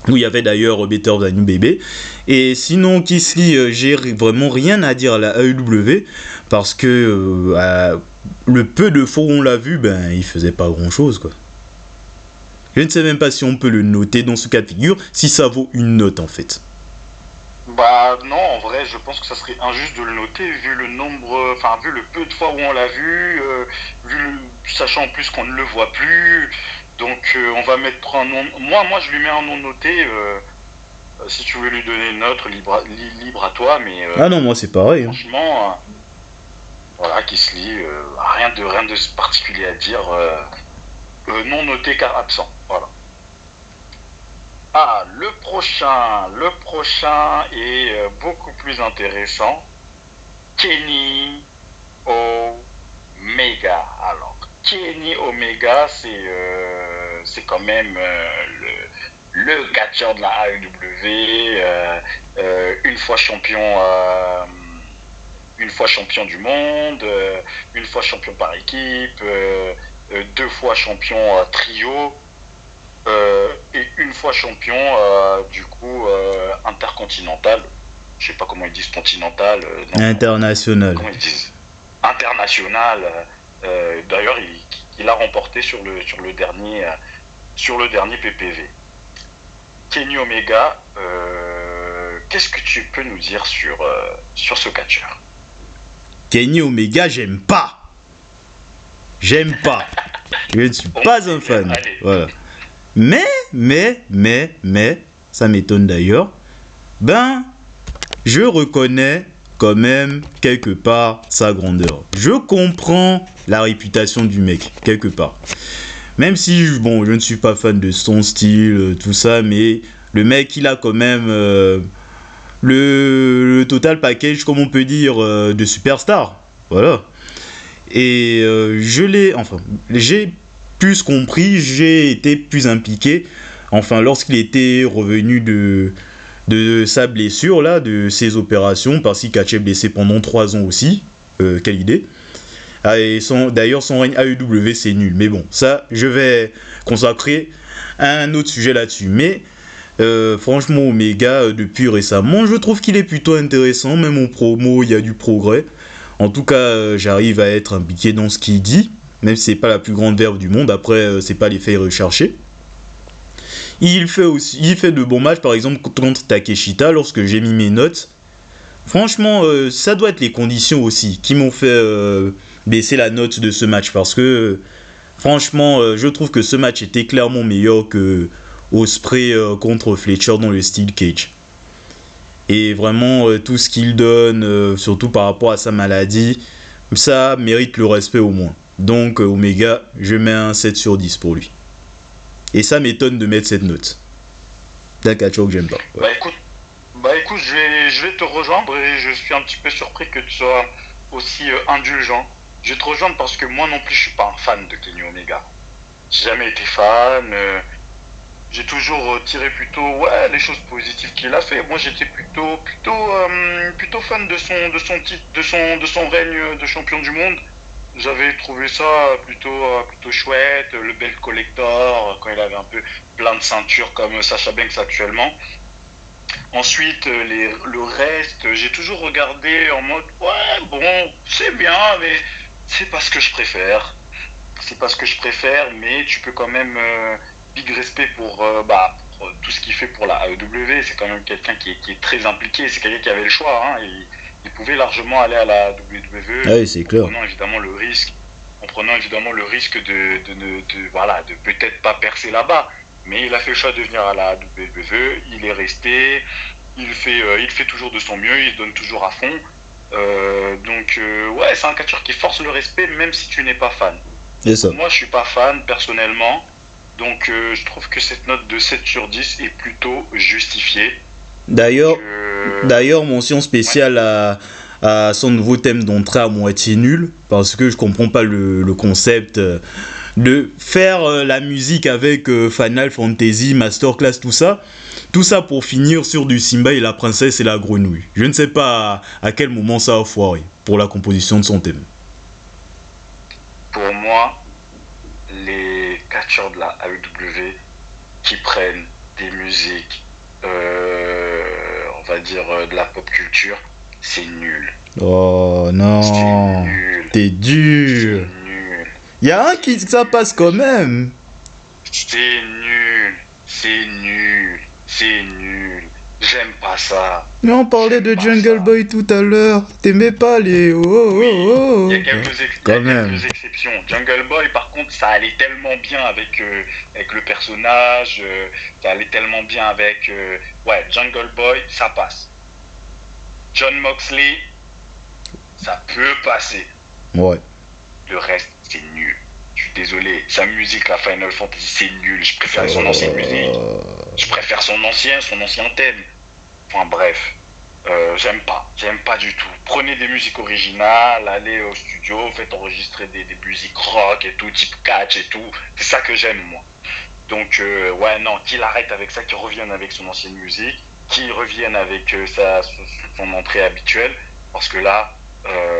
Où il y avait d'ailleurs Better Than You Baby. Et sinon, Keith Lee, j'ai vraiment rien à dire à la AEW parce que le peu de fois où on l'a vu, ben il faisait pas grand chose, quoi. Je ne sais même pas si on peut le noter dans ce cas de figure, si ça vaut une note en fait. Bah non, en vrai, je pense que ça serait injuste de le noter vu le nombre, enfin vu le peu de fois où on l'a vu, sachant en plus qu'on ne le voit plus. Donc on va mettre un nom. Moi, je lui mets un nom noté. Si tu veux lui donner une note, libre à toi, mais Ah non, moi c'est pareil. Hein. franchement, voilà, qui se lit, rien de particulier à dire. Non noté car absent. Voilà. Ah, le prochain est beaucoup plus intéressant. Kenny Omega. Alors, Kenny Omega, c'est quand même le catcheur de la AEW, une fois champion du monde, une fois champion par équipe, deux fois champion trio. Et une fois champion, du coup, intercontinental. Je sais pas comment ils disent continental. Non, International. comment ils disent international. D'ailleurs, il a remporté sur le dernier PPV. Kenny Omega, qu'est-ce que tu peux nous dire sur ce catcheur? Kenny Omega, j'aime pas. J'aime pas. Je ne suis pas un fan. Allez. Voilà. Mais, ça m'étonne d'ailleurs. Ben, je reconnais quand même quelque part sa grandeur. Je comprends la réputation du mec, quelque part. Même si, bon, je ne suis pas fan de son style, tout ça, mais le mec, il a quand même le total package, comme on peut dire, de superstar. Voilà. Et j'ai plus compris, j'ai été plus impliqué. Enfin, lorsqu'il était revenu de sa blessure, là, de ses opérations, parce qu'il catchait blessé pendant 3 ans aussi. Quelle idée. Ah, et d'ailleurs, son règne AEW, c'est nul. Mais bon, ça, je vais consacrer un autre sujet là-dessus. Mais franchement, Omega, depuis récemment, je trouve qu'il est plutôt intéressant. Même en promo, il y a du progrès. En tout cas, j'arrive à être impliqué dans ce qu'il dit. Même si c'est pas la plus grande verve du monde. Après, c'est pas les faits recherchés. Il fait de bons matchs, par exemple, contre Takeshita, lorsque j'ai mis mes notes. Franchement, ça doit être les conditions aussi qui m'ont fait baisser la note de ce match. Parce que, franchement, je trouve que ce match était clairement meilleur que Ospreay contre Fletcher dans le Steel Cage. Et vraiment, tout ce qu'il donne, surtout par rapport à sa maladie, ça mérite le respect au moins. Donc, Omega, je mets un 7 sur 10 pour lui. Et ça m'étonne de mettre cette note. C'est un catcheur que j'aime pas. Ouais. Bah écoute, je vais te rejoindre et je suis un petit peu surpris que tu sois aussi indulgent. Je vais te rejoindre parce que moi non plus je suis pas un fan de Kenny Omega. J'ai jamais été fan. J'ai toujours tiré plutôt les choses positives qu'il a fait. Moi j'étais plutôt fan de son règne de champion du monde. J'avais trouvé ça plutôt chouette, le bel collector quand il avait un peu plein de ceintures comme Sasha Banks actuellement. Ensuite, le reste, j'ai toujours regardé en mode ouais bon c'est bien mais c'est pas ce que je préfère. C'est pas ce que je préfère, mais tu peux quand même big respect pour tout ce qu'il fait pour la AEW. C'est quand même quelqu'un qui est très impliqué. C'est quelqu'un qui avait le choix. Hein, il pouvait largement aller à la WWE. Ah oui, c'est clair. En prenant évidemment le risque de peut-être pas percer là-bas. Mais il a fait le choix de venir à la WWE. Il est resté. Il fait toujours de son mieux. Il se donne toujours à fond. C'est un catcheur qui force le respect même si tu n'es pas fan. C'est ça. Moi, je suis pas fan personnellement. Donc, je trouve que cette note de 7 sur 10 est plutôt justifiée. D'ailleurs, mention spéciale à son nouveau thème d'entrée à moitié nul, parce que je comprends pas le concept de faire la musique avec Final Fantasy, Masterclass, tout ça pour finir sur du Simba et la princesse et la grenouille. Je ne sais pas à quel moment ça a foiré pour la composition de son thème. Pour moi, les catcheurs de la AEW qui prennent des musiques, on va dire de la pop culture, c'est nul. Oh non, t'es dur. C'est nul. Il y a un qui ça passe quand même. C'est nul. J'aime pas ça. Mais on parlait de Jungle Boy tout à l'heure. T'aimais pas les... Oui, oh. il y a quelques exceptions. Jungle Boy, par contre, ça allait tellement bien avec le personnage, ça allait tellement bien avec... ouais, Jungle Boy, ça passe. John Moxley, ça peut passer. Ouais. Le reste, c'est nul. Je suis désolé. Sa musique, la Final Fantasy, c'est nul. Je préfère son ancienne musique. Je préfère son ancien thème. Enfin bref. J'aime pas du tout. Prenez des musiques originales, allez au studio, faites enregistrer des musiques rock et tout, type catch et tout. C'est ça que j'aime, moi. Donc, ouais, non, qu'il arrête avec ça, qu'il revienne avec son ancienne musique, qu'il revienne avec son entrée habituelle, parce que là,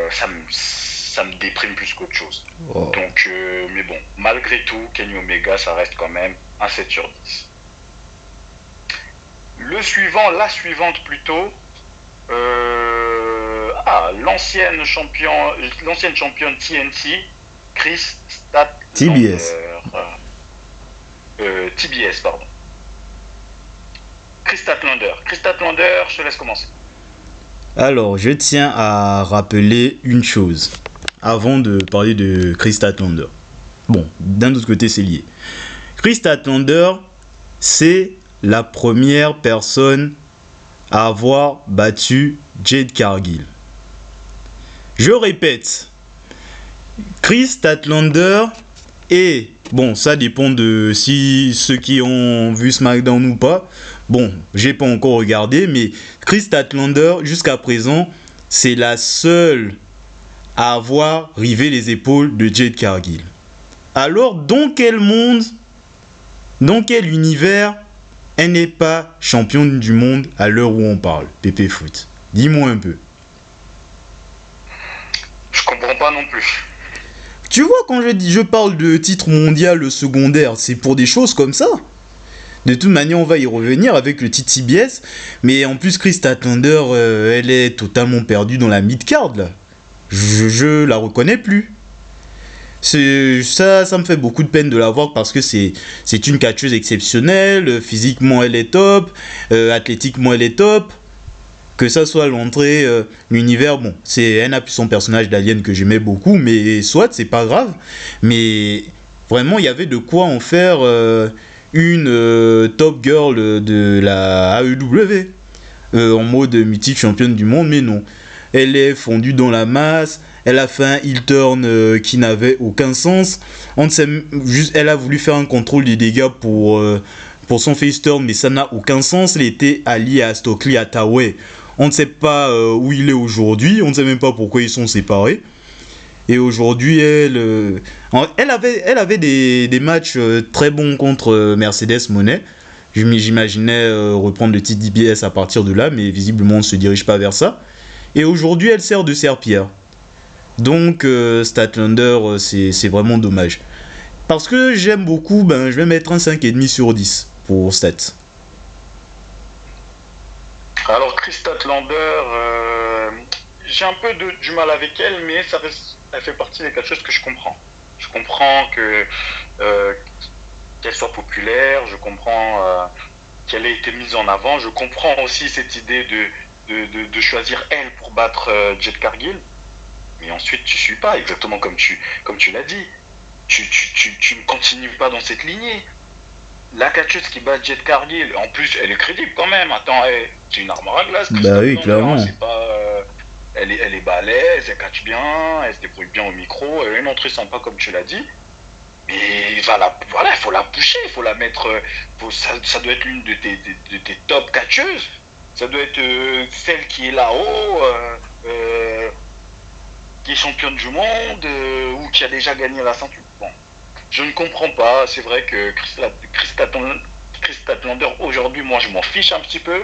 ça me déprime plus qu'autre chose. Oh. Donc, mais bon, malgré tout, Kenny Omega, ça reste quand même un 7 sur 10. La suivante plutôt, l'ancienne championne TNT, Chris Statlander. TBS, pardon. Chris Statlander, je te laisse commencer. Alors, je tiens à rappeler une chose avant de parler de Chris Statlander. Bon, d'un autre côté, c'est lié. Chris Statlander, c'est la première personne à avoir battu Jade Cargill. Je répète, Chris Statlander est... Bon, ça dépend de si ceux qui ont vu SmackDown ou pas. Bon, j'ai pas encore regardé, mais Chris Statlander, jusqu'à présent, c'est la seule à avoir rivé les épaules de Jade Cargill. Alors, dans quel monde, dans quel univers, elle n'est pas championne du monde à l'heure où on parle, Pépé Foot? Dis-moi un peu. Je comprends pas non plus. Tu vois, quand je parle de titre mondial secondaire, c'est pour des choses comme ça. De toute manière, on va y revenir avec le titre CBS. Mais en plus, Chris Statlander, elle est totalement perdue dans la mid-card, là. Je la reconnais plus. Ça me fait beaucoup de peine de la voir parce que c'est une catcheuse exceptionnelle. Physiquement, elle est top. Athlétiquement, elle est top. Que ça soit l'entrée, l'univers, bon, elle a plus son personnage d'Alien que j'aimais beaucoup, mais soit, c'est pas grave. Mais vraiment, il y avait de quoi en faire une top girl de la AEW. En mode mythique championne du monde, mais non. Elle est fondue dans la masse, elle a fait un heel turn qui n'avait aucun sens. On ne sait juste, elle a voulu faire un contrôle des dégâts pour son face turn, mais ça n'a aucun sens. Elle était alliée à Stokely Hathaway. On ne sait pas où il est aujourd'hui, on ne sait même pas pourquoi ils sont séparés. Et aujourd'hui, elle avait des matchs très bons contre Mercedes Moné. J'imaginais reprendre le titre d'IBS à partir de là, mais visiblement on ne se dirige pas vers ça. Et aujourd'hui, elle sert de serpillère. Donc, Statlander, c'est vraiment dommage. Parce que j'aime beaucoup, je vais mettre un 5,5 sur 10 pour Stat. Alors, Chris Statlander, j'ai un peu du mal avec elle, mais elle fait partie des quelque chose que je comprends. Je comprends qu'elle soit populaire, je comprends qu'elle ait été mise en avant, je comprends aussi cette idée de choisir elle pour battre Jade Cargill, mais ensuite tu suis pas, exactement comme tu l'as dit. Tu ne continues pas dans cette lignée. La catcheuse qui bat Jade Cargill, en plus elle est crédible quand même. Attends, c'est une armoire à glace. Bah oui, clairement. C'est pas, elle est balèze, elle catche bien, elle se débrouille bien au micro, elle a une entrée sympa comme tu l'as dit. Mais il faut la pousser, il faut la mettre. Ça doit être l'une de tes top catcheuses. Ça doit être celle qui est là-haut, qui est championne du monde, ou qui a déjà gagné la ceinture. Bon, je ne comprends pas. C'est vrai que Chris Statlander, aujourd'hui, moi, je m'en fiche un petit peu.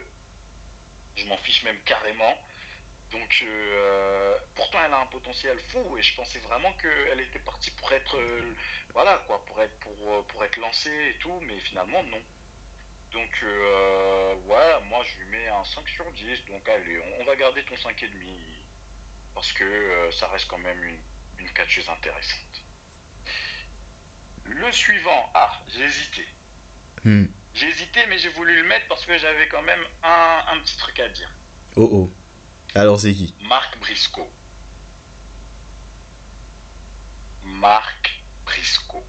Je m'en fiche même carrément. Donc, pourtant, elle a un potentiel fou, et je pensais vraiment qu'elle était partie pour être, pour être lancée et tout, mais finalement, non. Donc, ouais, moi je lui mets un 5 sur 10. Donc, allez, on va garder ton 5,5. Parce que ça reste quand même une catcheuse intéressante. Le suivant, j'ai hésité. J'ai hésité, mais j'ai voulu le mettre parce que j'avais quand même un petit truc à dire. Oh oh. Alors c'est qui? Marc Briscoe. Marc Briscoe.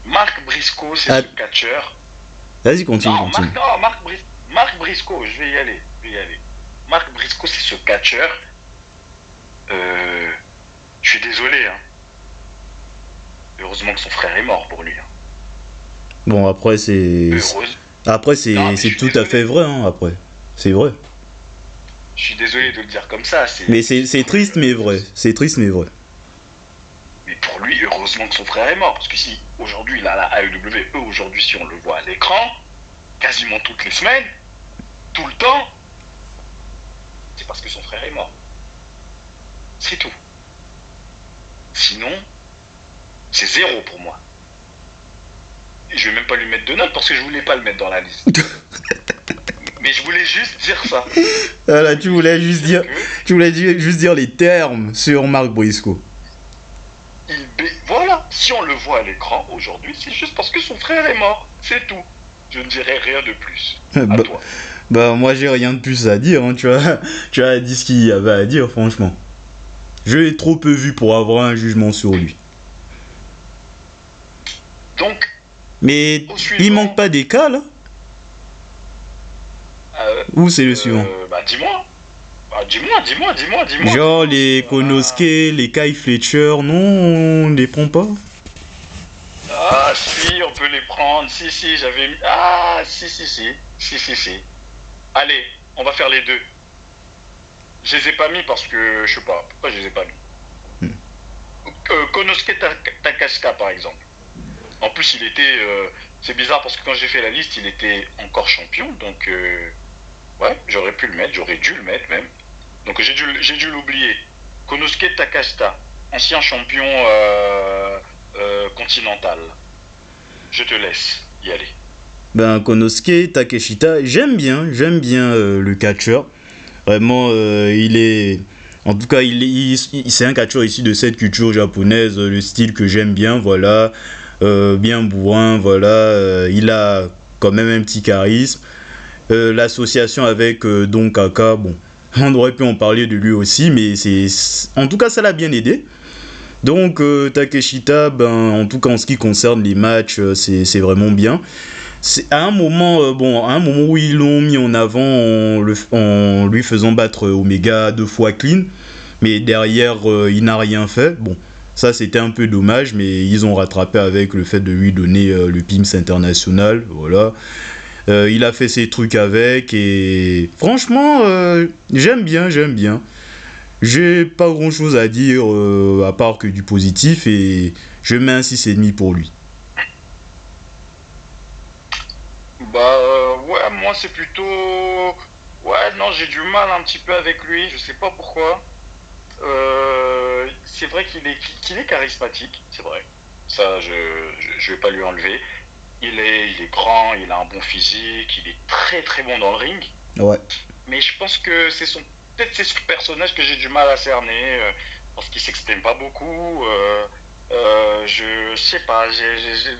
Marc Briscoe, c'est ce catcheur. Vas-y, continue. Non, Marc Briscoe, je vais y aller. Marc Briscoe, c'est ce catcheur. Je suis désolé. Hein. Heureusement que son frère est mort pour lui. Hein. Bon, après, c'est. Après, c'est tout à fait vrai, hein, après. C'est vrai. Je suis désolé de le dire comme ça. Mais c'est triste, mais vrai. C'est triste, mais vrai. Mais pour lui, heureusement que son frère est mort. Parce que si aujourd'hui, il a la AEW, aujourd'hui, si on le voit à l'écran, quasiment toutes les semaines, tout le temps, c'est parce que son frère est mort. C'est tout. Sinon, c'est 0 pour moi. Et je vais même pas lui mettre de notes parce que je voulais pas le mettre dans la liste. Mais je voulais juste dire ça. Voilà, tu voulais juste dire les termes sur Marc Briscoe. Voilà, si on le voit à l'écran aujourd'hui, c'est juste parce que son frère est mort. C'est tout. Je ne dirai rien de plus. À toi. Bah, moi, j'ai rien de plus à dire. Hein. Tu as dit ce qu'il y avait à dire, franchement. Je l'ai trop peu vu pour avoir un jugement sur lui. Donc. Mais il manque pas des cas, là? Ou c'est le suivant? Bah, dis-moi. Dis-moi. Genre les Konosuke, les Kai Fletcher, non, on les prend pas? Ah si, on peut les prendre. Si, j'avais mis... Ah, si. Allez, on va faire les deux. Je les ai pas mis parce que... Je sais pas, pourquoi je les ai pas mis. Konosuke Takashita, par exemple. En plus, il était... c'est bizarre parce que quand j'ai fait la liste, il était encore champion, donc... ouais, j'aurais pu le mettre, j'aurais dû le mettre même. Donc j'ai dû l'oublier. Konosuke Takashita, ancien champion continental. Je te laisse y aller. Ben, Konosuke Takeshita, j'aime bien le catcheur. Vraiment, il est... En tout cas, c'est un catcheur issu de cette culture japonaise, le style que j'aime bien, voilà. Bien bourrin, voilà. Il a quand même un petit charisme. L'association avec Don Kaka, bon, on aurait pu en parler de lui aussi, mais en tout cas, ça l'a bien aidé. Donc, Takeshita, ben, en tout cas, en ce qui concerne les matchs, c'est vraiment bien. C'est à un moment où ils l'ont mis en avant en lui faisant battre Omega 2 fois clean, mais derrière, il n'a rien fait. Bon, ça, c'était un peu dommage, mais ils ont rattrapé avec le fait de lui donner le PIMS international, voilà. Il a fait ses trucs avec et franchement, j'aime bien. J'ai pas grand chose à dire à part que du positif et je mets un 6,5 pour lui. Bah ouais, moi c'est plutôt... Ouais, non, j'ai du mal un petit peu avec lui, je sais pas pourquoi. C'est vrai qu'il est charismatique, c'est vrai. Ça, je vais pas lui enlever. Il est grand, il a un bon physique, il est très très bon dans le ring. Ouais. Mais je pense que peut-être c'est ce personnage que j'ai du mal à cerner, parce qu'il s'exprime pas beaucoup. Je sais pas,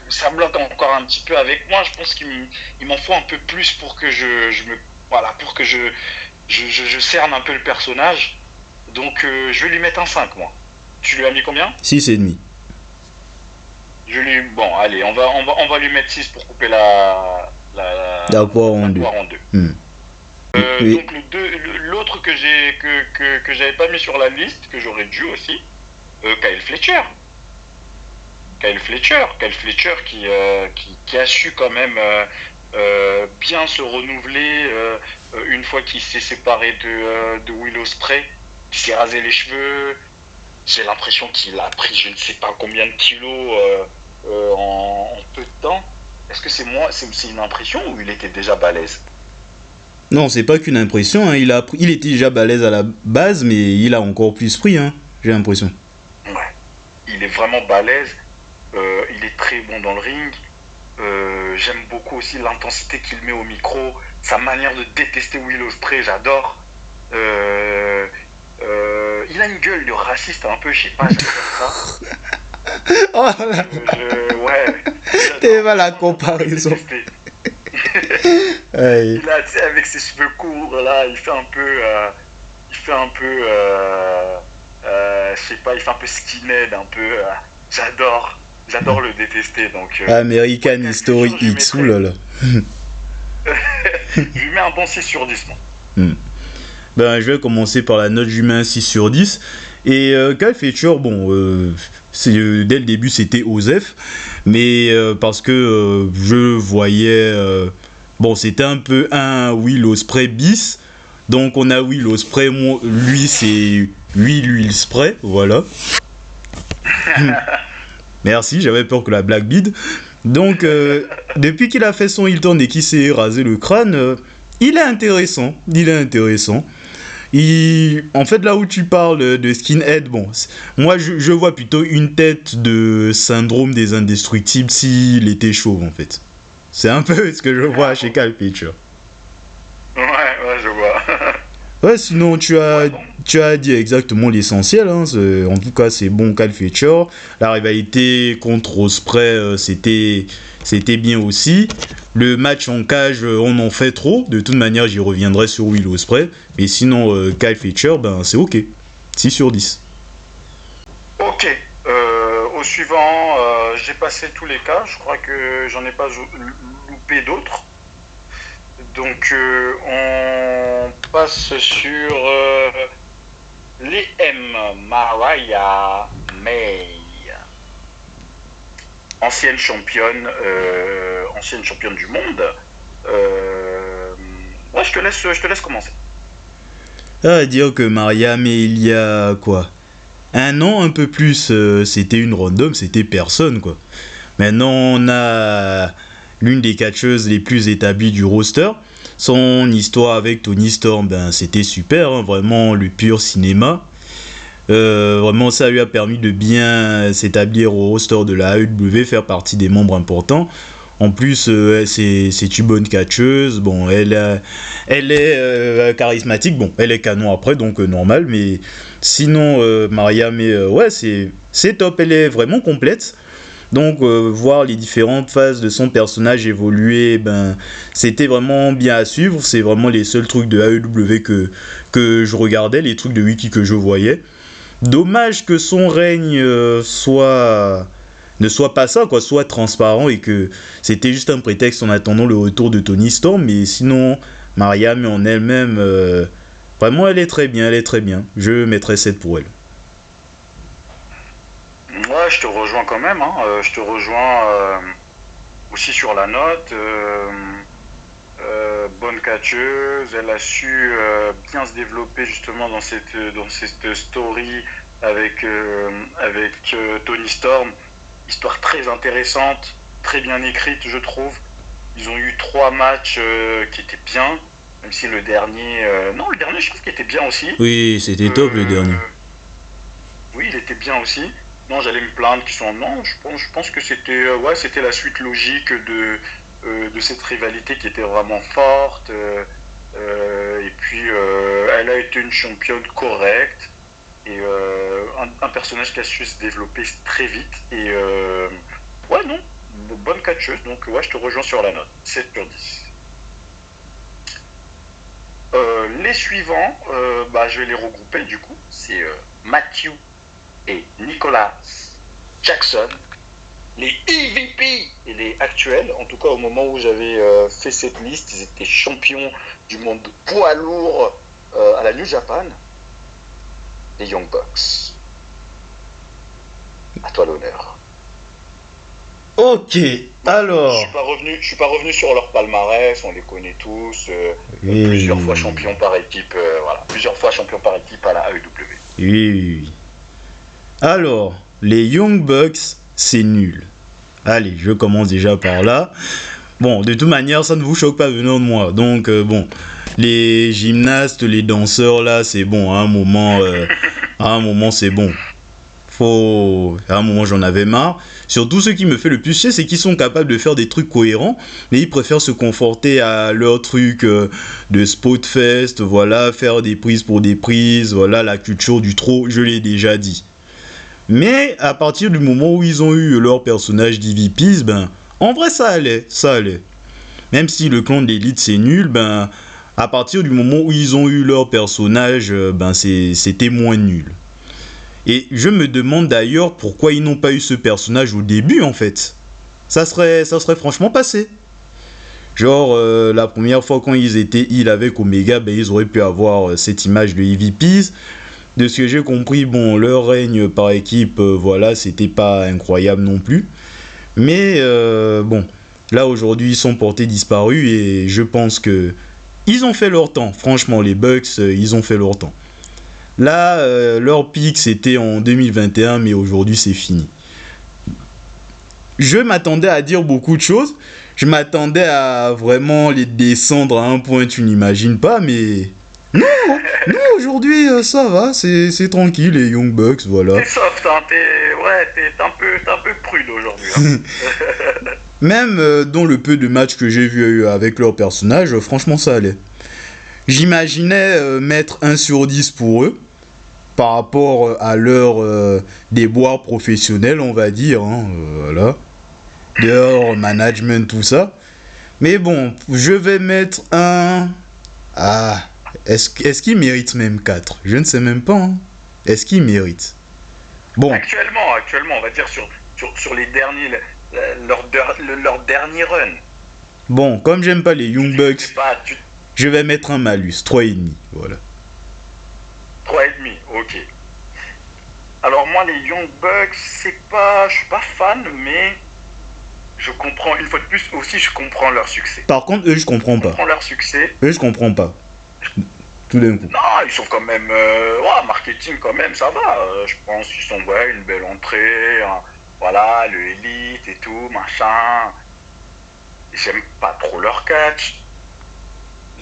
ça bloque encore un petit peu avec moi. Je pense qu'il m'en faut un peu plus pour que pour que je cerne un peu le personnage. Donc je vais lui mettre un 5 moi. Tu lui as mis combien? 6,5. Bon, allez, on va lui mettre 6 pour couper la poire en deux. Oui. Donc l'autre que j'avais pas mis sur la liste, que j'aurais dû aussi, Kyle Fletcher. Kyle Fletcher qui a su quand même bien se renouveler une fois qu'il s'est séparé de Will Ospreay, qui s'est rasé les cheveux. J'ai l'impression qu'il a pris je ne sais pas combien de kilos en peu de temps. Est-ce que c'est une impression ou il était déjà balèze? Non, c'est pas qu'une impression, hein. Il était déjà balèze à la base, mais il a encore plus pris, hein, j'ai l'impression. Ouais, il est vraiment balèze, il est très bon dans le ring. J'aime beaucoup aussi l'intensité qu'il met au micro, sa manière de détester Will Ospreay, j'adore. Il a une gueule de raciste un peu, je sais pas, j'adore ça. Oh là. Ouais. T'es mal la comparaison. Ouais. Il a, tu sais, avec ses cheveux courts, là, je sais pas, il fait un peu skinhead, un peu. J'adore le détester. Donc, American Cal History Future, je lui X, mettrais, oulala. je lui mets un bon 6 sur 10, moi. Hmm. Ben, je vais commencer par la note, je lui mets un 6 sur 10. Et Cal Feature, bon, dès le début c'était Osef, mais parce que je voyais. Bon, c'était un peu un Will Ospreay bis. Donc on a Will Ospreay, lui c'est Will Spray, voilà. Merci, j'avais peur que la blague bide. Donc, depuis qu'il a fait son heel turn et qu'il s'est rasé le crâne, il est intéressant. Il est intéressant. En fait, là où tu parles de skinhead, bon, moi je vois plutôt une tête de syndrome des indestructibles s'il était chauve, en fait. C'est un peu ce que je vois chez Cal Feature. Ouais, je vois. Ouais, sinon tu as dit exactement l'essentiel, hein. En tout cas, c'est bon Cal Feature. La rivalité contre Ospreay, c'était bien aussi. Le match en cage, on en fait trop. De toute manière, j'y reviendrai sur Will Ospreay. Mais sinon, Cal Feature, ben c'est ok. 6 sur 10. Ok. Au suivant, j'ai passé tous les cas. Je crois que j'en ai pas loupé d'autres. Donc, on passe sur les M. Mariah May. Ancienne championne du monde. Ouais, je te laisse commencer. À dire que Maria, mais il y a quoi, un an, un peu plus, c'était une random, c'était personne, quoi. Maintenant, on a l'une des catcheuses les plus établies du roster. Son histoire avec Toni Storm, ben, c'était super, hein, vraiment le pur cinéma. Vraiment, ça lui a permis de bien s'établir au roster de la AEW, faire partie des membres importants. En plus, c'est une bonne catcheuse. Bon, elle est charismatique. Bon, elle est canon après, donc normal. Mais sinon, Maria, mais ouais, c'est top. Elle est vraiment complète. Donc, voir les différentes phases de son personnage évoluer, ben, c'était vraiment bien à suivre. C'est vraiment les seuls trucs de AEW que je regardais, les trucs de Wiki que je voyais. Dommage que son règne ne soit pas ça, quoi, soit transparent et que c'était juste un prétexte en attendant le retour de Toni Storm. Mais sinon, Maria, mais en elle-même, vraiment, elle est très bien, elle est très bien. Je mettrais 7 pour elle. Ouais, je te rejoins quand même. Hein. Je te rejoins aussi sur la note. Bonne catcheuse, elle a su bien se développer justement dans cette story avec Toni Storm. Histoire très intéressante, très bien écrite, je trouve. Ils ont eu 3 matchs qui étaient bien, même si le dernier... non, le dernier, je trouve qu'il était bien aussi. Oui, c'était top le dernier. Oui, il était bien aussi. Non, j'allais me plaindre qu'ils sont... Non, je pense que c'était c'était la suite logique de cette rivalité qui était vraiment forte. Et puis, elle a été une championne correcte. Et un personnage qui a su se développer très vite. Et ouais, non, bonne catcheuse. Donc, ouais, je te rejoins sur la note. 7 sur 10. Les suivants, je vais les regrouper du coup. C'est Matthew et Nicolas Jackson. Les EVP et les actuels, en tout cas au moment où j'avais fait cette liste, ils étaient champions du monde poids lourd à la New Japan. Les Young Bucks. À toi l'honneur. Ok, alors... Je suis pas revenu sur leur palmarès, on les connaît tous. Plusieurs fois champions par équipe, plusieurs fois champions par équipe à la AEW. Oui. Alors, les Young Bucks, c'est nul. Allez, je commence déjà par là. Bon, de toute manière, ça ne vous choque pas venant de moi. Donc, bon, les gymnastes, les danseurs, là, c'est bon. À un moment, c'est bon. À un moment, j'en avais marre. Surtout, ce qui me fait le plus chier, c'est qu'ils sont capables de faire des trucs cohérents, mais ils préfèrent se conforter à leur truc de Spotfest, voilà, faire des prises pour des prises, voilà, la culture du trop, je l'ai déjà dit. Mais à partir du moment où ils ont eu leur personnage d'EVPs, ben, en vrai, ça allait. Même si le clan de l'élite c'est nul, ben à partir du moment où ils ont eu leur personnage, ben c'était moins nul. Et je me demande d'ailleurs pourquoi ils n'ont pas eu ce personnage au début en fait. Ça serait franchement passé. Genre la première fois quand ils étaient heal avec Omega, ben ils auraient pu avoir cette image de EVPs. De ce que j'ai compris, bon, leur règne par équipe, voilà, c'était pas incroyable non plus. Mais bon, là aujourd'hui ils sont portés disparus et je pense que ils ont fait leur temps. Franchement, les Bucks, ils ont fait leur temps. Là, leur pic c'était en 2021, mais aujourd'hui c'est fini. Je m'attendais à dire beaucoup de choses. Je m'attendais à vraiment les descendre à un point que tu n'imagines pas, mais non, aujourd'hui ça va, c'est tranquille les Young Bucks, voilà. T'es soft, hein, t'es un peu prude aujourd'hui. Hein. Même dans le peu de matchs que j'ai vu avec leurs personnages, franchement ça allait. J'imaginais mettre 1 sur 10 pour eux, par rapport à leur déboire professionnel, on va dire, hein, voilà. Leur management, tout ça. Mais bon, je vais mettre un... Ah, est-ce qu'il mérite même 4? Je ne sais même pas. Hein. Est-ce qu'il mérite? Bon. Actuellement, on va dire sur les derniers, leur dernier run. Bon, comme j'aime pas les Young Bucks, je vais mettre un malus, 3,5, voilà. 3,5, ok. Alors moi, les Young Bucks, je suis pas fan, mais je comprends, une fois de plus, aussi, je comprends leur succès. Par contre, eux, je comprends pas. Je comprends leur succès. Eux, je comprends pas. Tout d'un coup. Non, ils sont quand même... marketing, quand même, ça va. Je pense qu'ils sont, une belle entrée. Hein, voilà, le Elite et tout, machin. J'aime pas trop leur catch.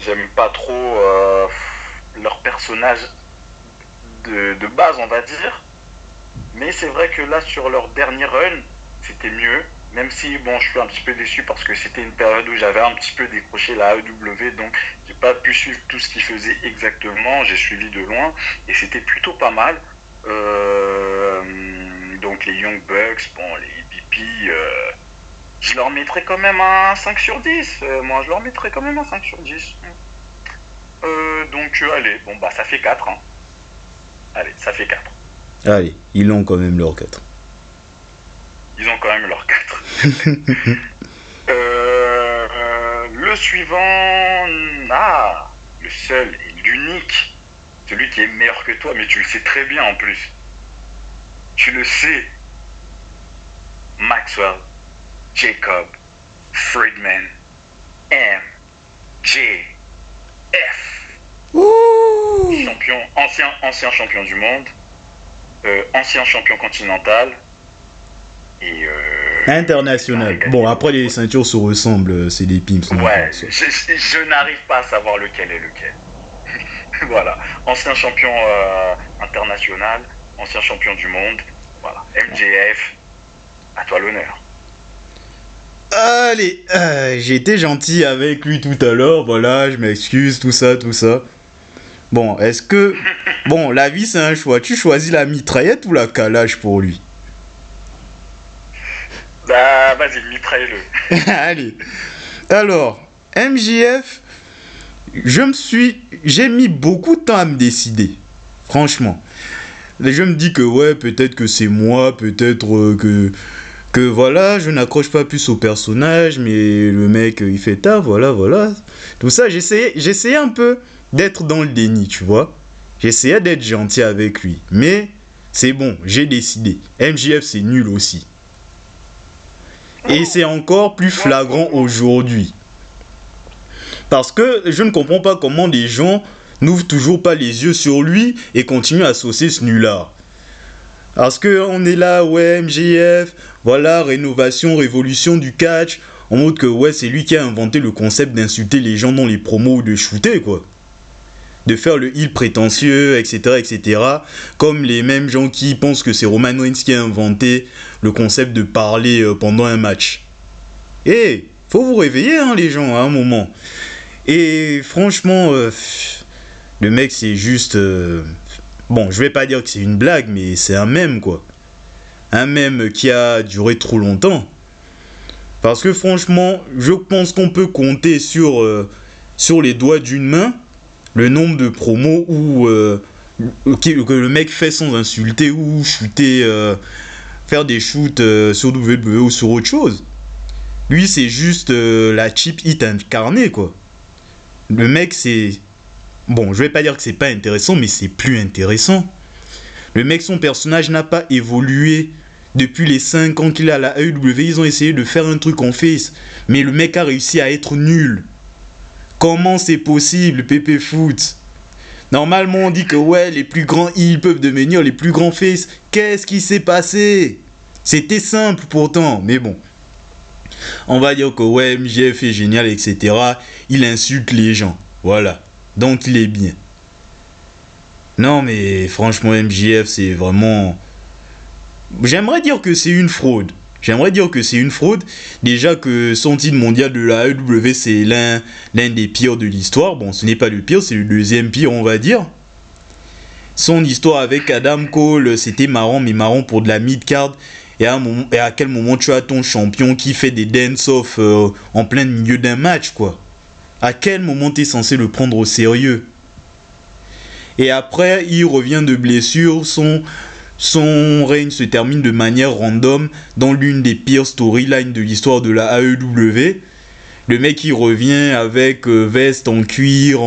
J'aime pas trop leur personnage de base, on va dire. Mais c'est vrai que là, sur leur dernier run, c'était mieux. Même si, bon, je suis un petit peu déçu parce que c'était une période où j'avais un petit peu décroché la AEW, donc j'ai pas pu suivre tout ce qu'ils faisaient exactement, j'ai suivi de loin, et c'était plutôt pas mal. Donc les Young Bucks, bon, les BP, je leur mettrais quand même un 5 sur 10. Moi, je leur mettrais quand même un 5 sur 10. Donc, allez, bon, bah, ça fait 4. Hein. Allez, ça fait 4. Allez, ils ont quand même leur 4. Ils ont quand même leur 4. Le suivant, le seul et l'unique, celui qui est meilleur que toi, mais tu le sais très bien en plus. Tu le sais. Maxwell, Jacob, Friedman, MJF. Champion, ancien champion du monde, ancien champion continental. Et international. Bon, après les ceintures se ressemblent, c'est des pimps. Ouais, je n'arrive pas à savoir lequel est lequel. Voilà, ancien champion international, ancien champion du monde. Voilà, MJF, à toi l'honneur. Allez, j'ai été gentil avec lui tout à l'heure, voilà, je m'excuse, tout ça. Bon, est-ce que... Bon, la vie c'est un choix, tu choisis la mitraillette ou la calage pour lui? Bah, vas-y, mitraille-le. Allez. Alors, MJF, j'ai mis beaucoup de temps à me décider. Franchement. Je me dis que ouais, peut-être que c'est moi, peut-être que voilà, je n'accroche pas plus au personnage, mais le mec, il fait ta, voilà. Tout ça, j'essayais un peu d'être dans le déni, tu vois. J'essayais d'être gentil avec lui. Mais, c'est bon, j'ai décidé. MJF, c'est nul aussi. Et c'est encore plus flagrant aujourd'hui. Parce que je ne comprends pas comment des gens n'ouvrent toujours pas les yeux sur lui et continuent à saucer ce nulard. Parce qu'on est là, ouais, MJF, voilà, révolution du catch, en mode que ouais, c'est lui qui a inventé le concept d'insulter les gens dans les promos ou de shooter, quoi. De faire le heel prétentieux, etc. Comme les mêmes gens qui pensent que c'est Roman Reigns qui a inventé le concept de parler pendant un match. Eh, faut vous réveiller, hein, les gens, à un moment. Et franchement, le mec, c'est juste... bon, je vais pas dire que c'est une blague, mais c'est un mème, quoi. Un mème qui a duré trop longtemps. Parce que franchement, je pense qu'on peut compter sur les doigts d'une main le nombre de promos que le mec fait sans insulter ou shooter, faire des shoots sur WWE ou sur autre chose. Lui, c'est juste la cheap hit incarnée, quoi. Le mec, c'est... Bon, je vais pas dire que c'est pas intéressant, mais c'est plus intéressant. Le mec, son personnage n'a pas évolué depuis les 5 ans qu'il a à la AEW. Ils ont essayé de faire un truc en face, mais le mec a réussi à être nul. Comment c'est possible, Pépé Foot? Normalement, on dit que ouais, les plus grands heels peuvent devenir les plus grands face. Qu'est-ce qui s'est passé? C'était simple pourtant, mais bon. On va dire que ouais, MJF est génial, etc. Il insulte les gens. Voilà. Donc il est bien. Non, mais franchement, MJF, c'est vraiment... J'aimerais dire que c'est une fraude. Déjà que son titre mondial de la AEW, c'est l'un des pires de l'histoire. Bon, ce n'est pas le pire, c'est le deuxième pire, on va dire. Son histoire avec Adam Cole, c'était marrant, mais marrant pour de la mid-card. Et à quel moment tu as ton champion qui fait des dance-off en plein milieu d'un match, quoi? À quel moment tu es censé le prendre au sérieux? Et après, il revient de blessure, son règne se termine de manière random dans l'une des pires storylines de l'histoire de la AEW. Le mec il revient avec veste en cuir,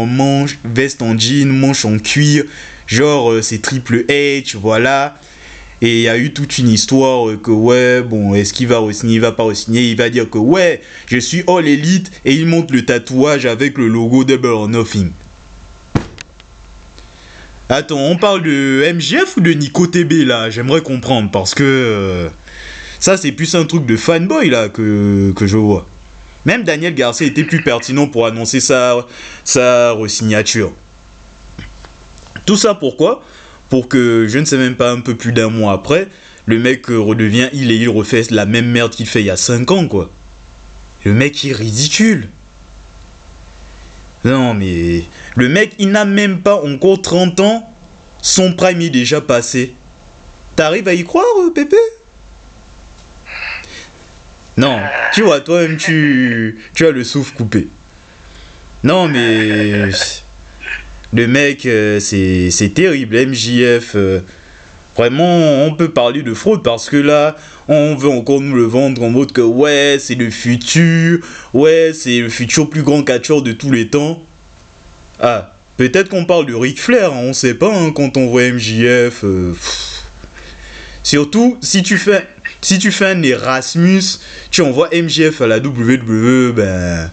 veste en jean, manche en cuir, genre c'est Triple H, voilà. Et il y a eu toute une histoire que ouais, bon, est-ce qu'il va re-signer, il va pas re-signer, il va dire que ouais, je suis All Elite, et il monte le tatouage avec le logo Double or Nothing. Attends, on parle de MJF ou de Nico TB là? J'aimerais comprendre parce que ça c'est plus un truc de fanboy là que je vois. Même Daniel Garcia était plus pertinent pour annoncer sa re-signature. Tout ça pourquoi? Pour que, je ne sais même pas, un peu plus d'un mois après, le mec redevient il refait la même merde qu'il fait il y a 5 ans quoi. Le mec est ridicule. Non mais le mec il n'a même pas encore 30 ans, son prime est déjà passé. T'arrives à y croire Pépé? Non, tu vois toi-même tu as le souffle coupé. Non mais le mec c'est terrible, MJF vraiment on peut parler de fraude parce que là on veut encore nous le vendre en mode que ouais c'est le futur plus grand catcheur de tous les temps. Ah, peut-être qu'on parle de Ric Flair, hein, on sait pas hein, quand on voit MJF. Surtout si tu fais un Erasmus, tu envoies MJF à la WWE, ben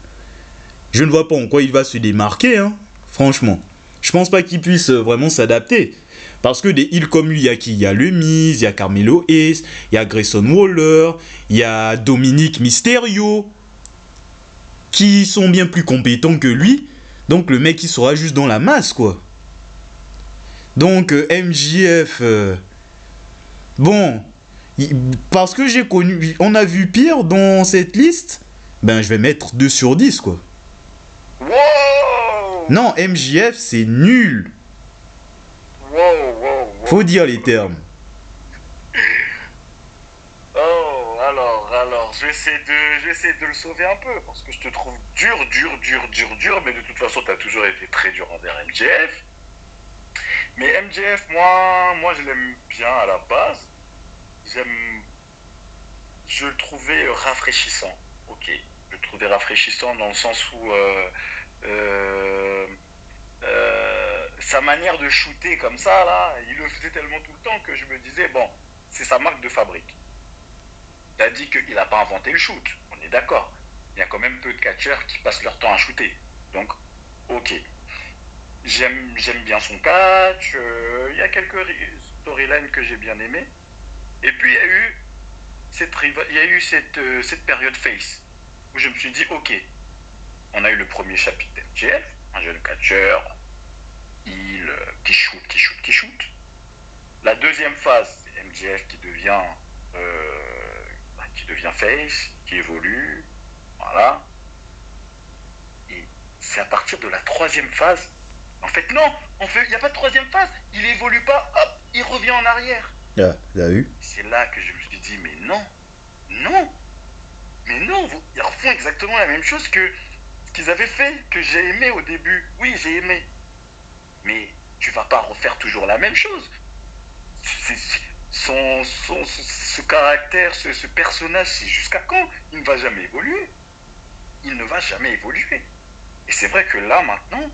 je ne vois pas en quoi il va se démarquer, hein, franchement. Je pense pas qu'il puisse vraiment s'adapter. Parce que des heels comme lui, il y a qui? Il y a Le Miz, il y a Carmelo Hayes, il y a Grayson Waller, il y a Dominic Mysterio, qui sont bien plus compétents que lui. Donc le mec, il sera juste dans la masse, quoi. Donc MJF... bon, parce que on a vu pire dans cette liste, ben je vais mettre 2 sur 10, quoi. Wow! Non, MJF, c'est nul. Wow. Faut dire les termes. Oh, alors, je vais essayer de le sauver un peu, parce que je te trouve dur, mais de toute façon, t'as toujours été très dur envers MJF. Mais MJF, moi, je l'aime bien à la base. Je le trouvais rafraîchissant, ok. Je le trouvais rafraîchissant dans le sens où sa manière de shooter comme ça, là, il le faisait tellement tout le temps que je me disais, bon, c'est sa marque de fabrique. Il a dit qu'il n'a pas inventé le shoot, on est d'accord. Il y a quand même peu de catcheurs qui passent leur temps à shooter. Donc, ok. J'aime bien son catch, il y a quelques storylines que j'ai bien aimées. Et puis il y a eu cette période face, où je me suis dit, ok, on a eu le premier chapitre d'MJF, un jeune catcheur, qui shoot. La deuxième phase, c'est MJF qui devient face, qui évolue, voilà. Et c'est à partir de la troisième phase, en fait non, il n'y a pas de troisième phase, il évolue pas, hop, il revient en arrière. Ah, t'as vu? C'est là que je me suis dit, mais non, Mais non, ils refont exactement la même chose que ce qu'ils avaient fait, que j'ai aimé au début. Oui, j'ai aimé. Mais tu vas pas refaire toujours la même chose. Ce caractère, ce personnage, c'est jusqu'à quand? Il ne va jamais évoluer. Il ne va jamais évoluer. Et c'est vrai que là, maintenant,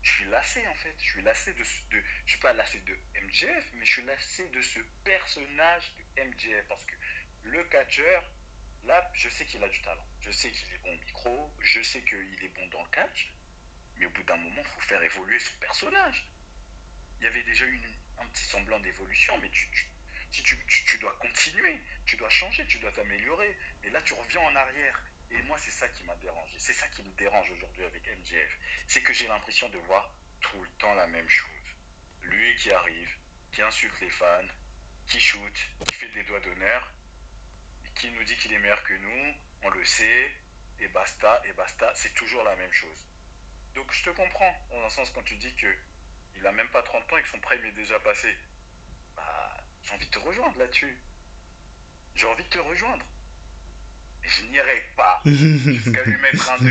je suis lassé en fait. Je suis lassé je suis pas lassé de MJF, mais je suis lassé de ce personnage de MJF. Parce que le catcheur, là, je sais qu'il a du talent. Je sais qu'il est bon au micro. Je sais qu'il est bon dans le catch. Mais au bout d'un moment, il faut faire évoluer son personnage. Il y avait déjà eu un petit semblant d'évolution, mais tu dois continuer. Tu dois changer, tu dois t'améliorer. Et là, tu reviens en arrière. Et moi, c'est ça qui m'a dérangé. C'est ça qui me dérange aujourd'hui avec MJF. C'est que j'ai l'impression de voir tout le temps la même chose. Lui qui arrive, qui insulte les fans, qui shoot, qui fait des doigts d'honneur, qui nous dit qu'il est meilleur que nous, on le sait, et basta, c'est toujours la même chose. Donc je te comprends, dans un sens, quand tu dis que il a même pas 30 ans et que son prime est déjà passé. Bah, j'ai envie de te rejoindre là-dessus. J'ai envie de te rejoindre. Je n'irai pas jusqu'à lui mettre un 2.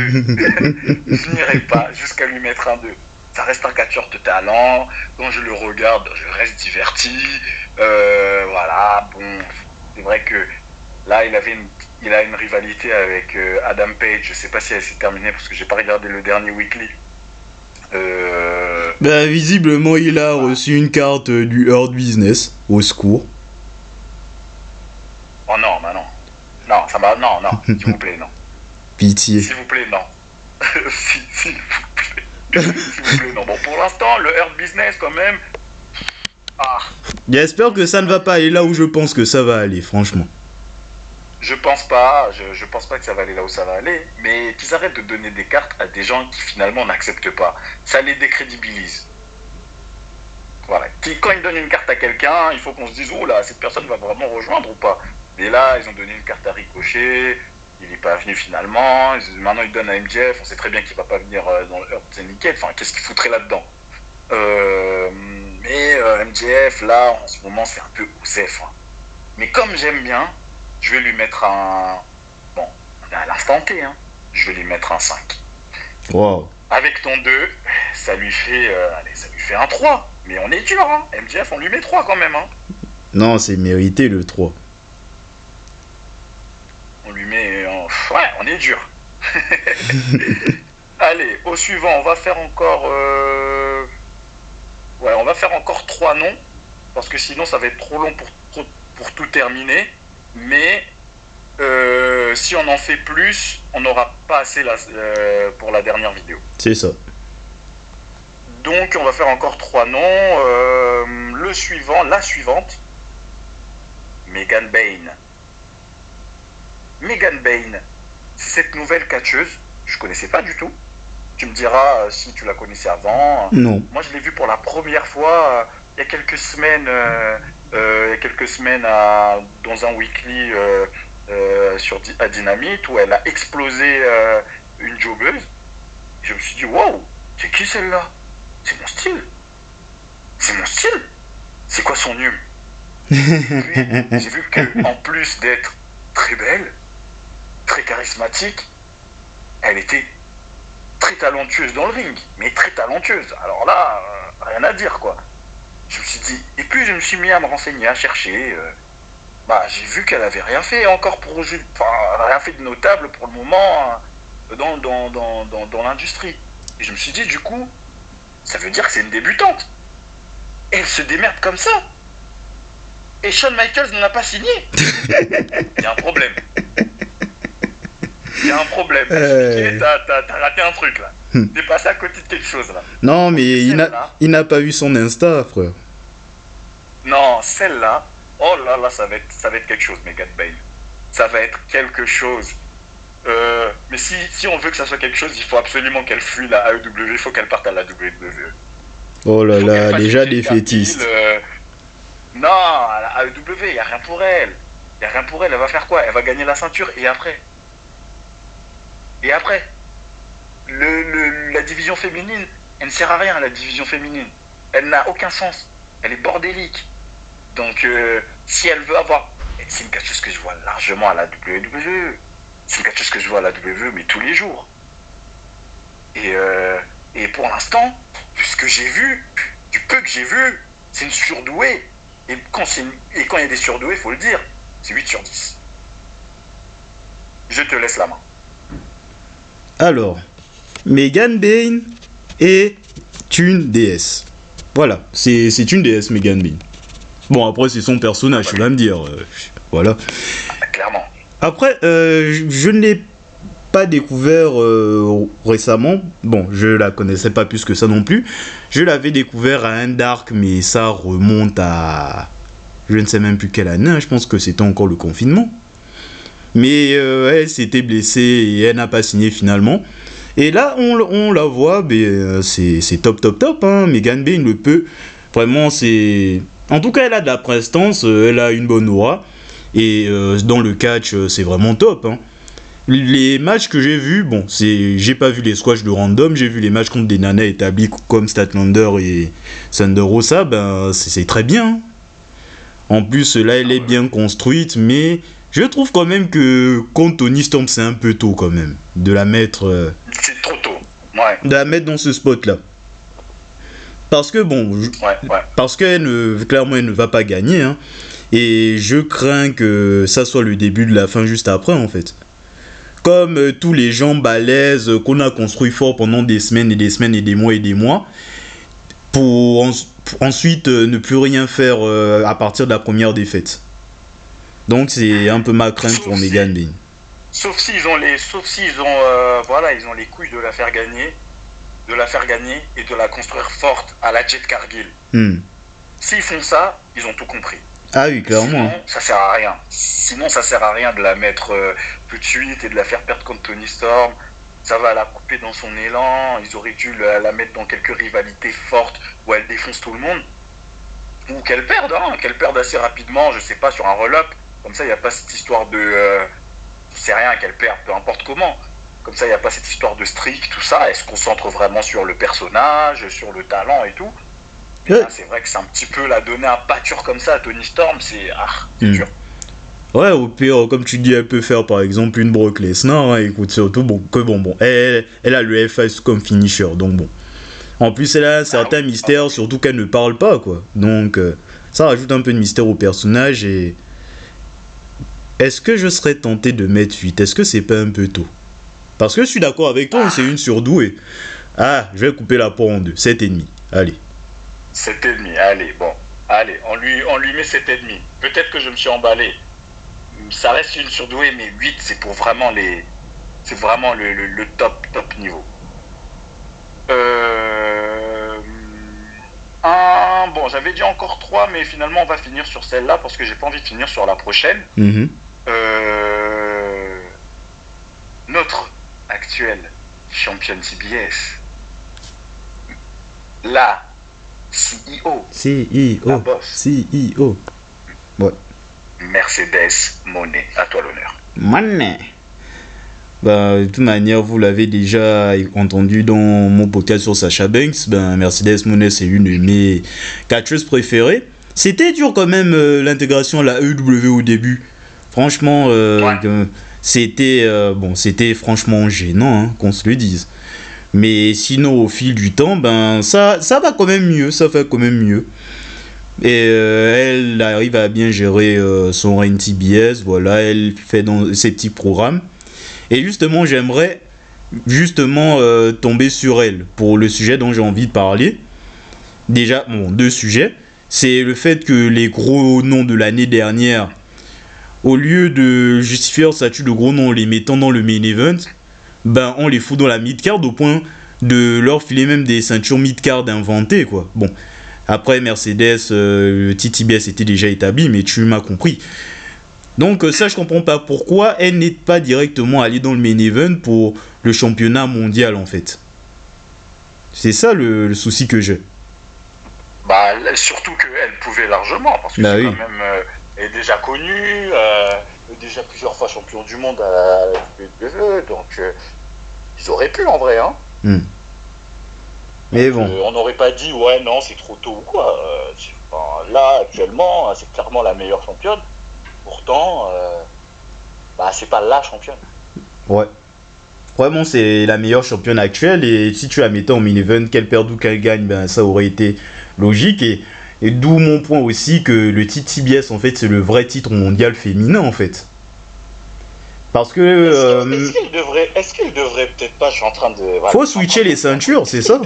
Je n'irai pas jusqu'à lui mettre un 2. Ça reste un catcheur de talent. Quand je le regarde, je reste diverti. Voilà, bon. C'est vrai que là, il a une rivalité avec Adam Page. Je sais pas si elle s'est terminée parce que j'ai pas regardé le dernier weekly. Ben, visiblement, il a reçu une carte du Hurt Business. Au secours. Oh non, bah non. Non, ça va. Non, s'il vous plaît, non. Pitié. S'il vous plaît, non. S'il vous plaît. S'il vous plaît, non. Bon, pour l'instant, le Hurt Business, quand même. Ah. J'espère que ça ne va pas aller là où je pense que ça va aller, franchement. Je pense pas que ça va aller là où ça va aller, mais qu'ils arrêtent de donner des cartes à des gens qui finalement n'acceptent pas. Ça les décrédibilise. Voilà. Quand ils donnent une carte à quelqu'un, il faut qu'on se dise, oh là, cette personne va vraiment rejoindre ou pas. Mais là, ils ont donné une carte à Ricochet, il n'est pas venu finalement, maintenant ils donnent à MJF, on sait très bien qu'il va pas venir dans le Hurt, c'est nickel, enfin qu'est-ce qu'il foutrait là-dedans mais MJF, là, en ce moment, c'est un peu osef. Hein. Mais comme j'aime bien, je vais lui mettre un... Bon, on est à l'instant T, hein. Je vais lui mettre un 5. Wow. Avec ton 2, ça lui fait un 3. Mais on est dur, hein. MJF, on lui met 3 quand même, hein. Non, c'est mérité le 3. On lui met... Ouais, on est dur. Allez, au suivant, on va faire encore... Ouais, on va faire encore 3 noms. Parce que sinon, ça va être trop long pour tout terminer. Mais si on en fait plus, on n'aura pas assez pour la dernière vidéo. C'est ça. Donc, on va faire encore 3 noms. La suivante, Megan Bayne. Megan Bayne, c'est cette nouvelle catcheuse. Je connaissais pas du tout. Tu me diras si tu la connaissais avant. Non. Moi, je l'ai vue pour la première fois il y a quelques semaines. Dans un weekly à Dynamite où elle a explosé une jobbeuse. Et je me suis dit, wow, c'est qui celle-là? C'est mon style. C'est mon style. C'est quoi son num? J'ai vu qu'en plus d'être très belle, très charismatique, elle était très talentueuse dans le ring, mais très talentueuse. Alors là, rien à dire quoi. Je me suis dit, et puis je me suis mis à me renseigner, à chercher. J'ai vu qu'elle avait rien fait encore rien fait de notable pour le moment dans l'industrie. Et je me suis dit, du coup, ça veut dire que c'est une débutante. Et elle se démerde comme ça. Et Shawn Michaels n'en a pas signé. Il y a un problème. Il y a un problème. T'as raté un truc là. T'es passé à côté de quelque chose là. Non, mais il n'a pas vu son Insta, frère. Non, celle-là, oh là là, ça va être quelque chose, Megan Bayne. Ça va être quelque chose. Mais si on veut que ça soit quelque chose, il faut absolument qu'elle fuit la AEW, il faut qu'elle parte à la WWE. Oh là là, déjà défaitiste. Non, à la AEW, il n'y a rien pour elle. Il n'y a rien pour elle, elle va faire quoi? Elle va gagner la ceinture et après? Et après? La division féminine, elle ne sert à rien, la division féminine. Elle n'a aucun sens. Elle est bordélique. Donc, si elle veut avoir... C'est une catcheuse que je vois largement à la WWE. C'est une catcheuse que je vois à la WWE, mais tous les jours. Et pour l'instant, vu ce que j'ai vu, du peu que j'ai vu, c'est une surdouée. Et quand il y a des surdoués, il faut le dire, c'est 8 sur 10. Je te laisse la main. Alors, Megan Bayne est une déesse. Voilà, c'est une déesse, Megan Bayne. Bon, après, c'est son personnage, tu vas me dire. Voilà. Clairement. Après, je ne l'ai pas découvert récemment. Bon, je la connaissais pas plus que ça non plus. Je l'avais découvert à un Dark, mais ça remonte à... Je ne sais même plus quelle année, hein. Je pense que c'était encore le confinement. Mais elle s'était blessée et elle n'a pas signé finalement. Et là, on la voit, c'est top, hein. Megan Bayne le peut. Vraiment, c'est... En tout cas, elle a de la prestance, elle a une bonne aura. Et dans le catch, c'est vraiment top, hein. Les matchs que j'ai vus, bon, j'ai pas vu les squash de random, j'ai vu les matchs contre des nanas établis comme Statlander et Thunder Rosa, c'est très bien, hein. En plus, là, elle est bien construite, mais je trouve quand même que contre Toni Storm, c'est un peu tôt quand même, de la mettre... c'est trop tôt, ouais. De la mettre dans ce spot-là. Parce que, bon, parce qu'elle clairement, elle ne va pas gagner, hein. Et je crains que ça soit le début de la fin juste après, en fait. Comme tous les gens balèzes qu'on a construits fort pendant des semaines et des semaines et des mois, pour ensuite ne plus rien faire à partir de la première défaite. Donc c'est un peu ma crainte pour Megan Bayne. Sauf s'ils ont les couilles de la faire gagner, et de la construire forte à la Jet Cargill. S'ils font ça, ils ont tout compris. Ah oui, clairement. Sinon, ça sert à rien de la mettre tout de suite et de la faire perdre contre Toni Storm. Ça va la couper dans son élan. Ils auraient dû la mettre dans quelques rivalités fortes où elle défonce tout le monde. Ou qu'elle perde assez rapidement, je sais pas, sur un roll-up. Comme ça, il n'y a pas cette histoire de... je sais rien, qu'elle perde, peu importe comment. Comme ça, il n'y a pas cette histoire de streak, tout ça. Elle se concentre vraiment sur le personnage, sur le talent et tout. Là, c'est vrai que c'est un petit peu la donner un pâture comme ça à Toni Storm, c'est dur. Ouais, au pire, comme tu dis, elle peut faire par exemple une Brock Lesnar, hein, écoute, surtout, elle a le FS comme finisher, donc bon. En plus, elle a un certain mystère, surtout qu'elle ne parle pas, quoi. Donc, ça rajoute un peu de mystère au personnage et... Est-ce que je serais tenté de mettre 8? Est-ce que c'est pas un peu tôt? Parce que je suis d'accord avec toi, c'est une surdouée. Ah, je vais couper la peau en deux, 7,5, allez. 7,5, allez, bon. Allez, on lui met 7,5. Peut-être que je me suis emballé. Ça reste une surdouée, mais 8, c'est pour vraiment c'est vraiment le top niveau. Bon, j'avais dit encore 3, mais finalement, on va finir sur celle-là parce que j'ai pas envie de finir sur la prochaine. Notre actuelle championne CBS. La CEO. La boss. CEO. Ouais. Mercedes Moné, à toi l'honneur. Moné. De toute manière, vous l'avez déjà entendu dans mon podcast sur Sasha Banks. Mercedes Moné, c'est une de mes catcheuses préférées. C'était dur quand même l'intégration à la EW au début. Franchement, c'était franchement gênant, hein, qu'on se le dise. Mais sinon, au fil du temps, ça va quand même mieux, ça fait quand même mieux. Et elle arrive à bien gérer son règne TBS, voilà, elle fait dans ses petits programmes. Et justement, j'aimerais tomber sur elle pour le sujet dont j'ai envie de parler. Déjà, deux sujets. C'est le fait que les gros noms de l'année dernière, au lieu de justifier leur statut de gros noms en les mettant dans le main event, on les fout dans la mid-card au point de leur filer même des ceintures mid-card inventées, quoi. Bon, après Mercedes, le TTBS était déjà établi, mais tu m'as compris. Donc ça, je comprends pas pourquoi elle n'est pas directement allée dans le main event pour le championnat mondial, en fait. C'est ça le souci que j'ai. Surtout qu'elle pouvait largement, parce que c'est quand même... elle est déjà connue, déjà plusieurs fois champion du monde à la WWE, donc ils auraient pu en vrai, hein. Mais bon. On n'aurait pas dit, ouais, non, c'est trop tôt ou quoi. Là, actuellement, c'est clairement la meilleure championne. Pourtant, c'est pas la championne. Ouais. Vraiment, c'est la meilleure championne actuelle. Et si tu la mettais en main event, qu'elle perde ou qu'elle gagne, ben, ça aurait été logique. Et d'où mon point aussi que le titre CBS, en fait, c'est le vrai titre mondial féminin, en fait. Parce que Est-ce qu'il devrait peut-être pas, je suis en train de... Voilà, faut switcher les ceintures, c'est ça.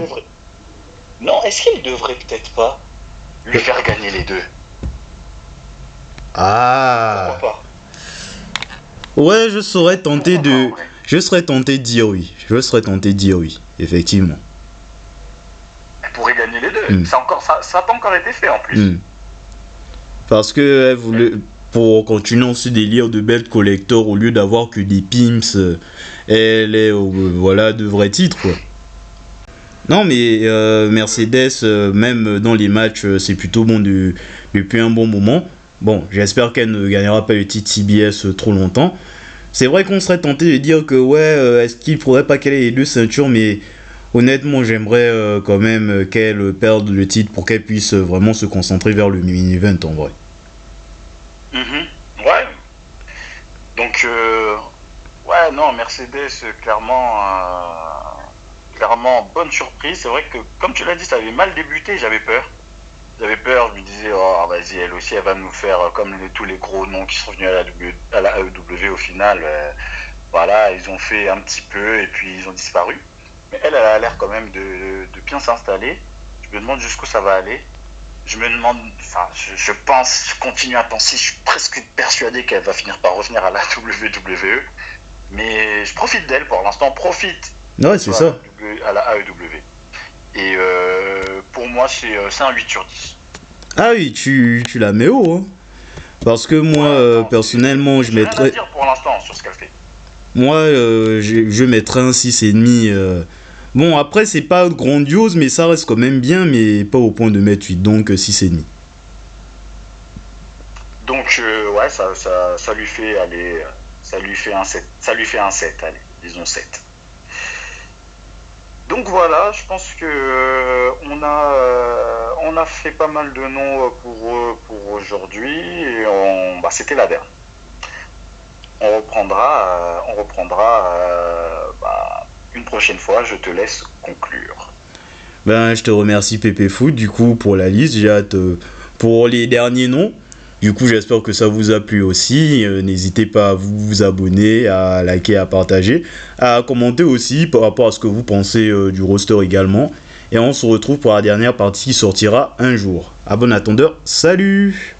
Non, est-ce qu'il devrait peut-être pas lui faire gagner les deux? Ah. Pourquoi pas? Ouais, je serais tenté Pourquoi de... pas, ouais. Je serais tenté de dire oui. Je serais tenté de dire oui, effectivement. Elle pourrait gagner les deux. Ça n'a pas encore été fait en plus. Parce que elle voulait... Pour continuer ce délire de belt collector, au lieu d'avoir que des pimps, elle est, voilà, de vrais titres, quoi. Non, mais Mercedes, même dans les matchs, c'est plutôt bon depuis un bon moment. Bon, j'espère qu'elle ne gagnera pas le titre CBS trop longtemps. C'est vrai qu'on serait tenté de dire que, ouais, est-ce qu'il faudrait pas qu'elle ait les deux ceintures, mais honnêtement, j'aimerais quand même qu'elle perde le titre pour qu'elle puisse vraiment se concentrer vers le mini-event, en vrai. Ouais. Donc, ouais, non, Mercedes, clairement, bonne surprise. C'est vrai que, comme tu l'as dit, ça avait mal débuté, j'avais peur. Je me disais, oh, vas-y, elle aussi, elle va nous faire comme tous les gros noms qui sont venus à la AEW au final. Voilà, ils ont fait un petit peu et puis ils ont disparu. Mais elle a l'air quand même de bien s'installer. Je me demande jusqu'où ça va aller. Je me demande, enfin, je continue à penser, je suis presque persuadé qu'elle va finir par revenir à la WWE. Mais je profite d'elle pour l'instant, profite Ouais, c'est ça. à la AEW. Et pour moi, c'est un 8 sur 10. Ah oui, tu la mets haut, hein. Parce que moi, personnellement, je mettrais... rien à dire pour l'instant sur ce qu'elle fait. Moi, je mettrais un 6,5. Bon, après, c'est pas grandiose, mais ça reste quand même bien, mais pas au point de mettre 8, donc 6,5. Donc, ouais, ça lui fait aller. Ça lui fait un 7. Ça lui fait un 7, allez, disons 7. Donc voilà, je pense que on a fait pas mal de noms pour aujourd'hui et c'était la dernière. On reprendra une prochaine fois. Je te laisse conclure. Ben, je te remercie Pépé Foot, du coup, pour la liste. J'ai hâte pour les derniers noms. Du coup, j'espère que ça vous a plu aussi. N'hésitez pas à vous abonner, à liker, à partager, à commenter aussi par rapport à ce que vous pensez du roster également. Et on se retrouve pour la dernière partie qui sortira un jour. À bon attendeur, salut!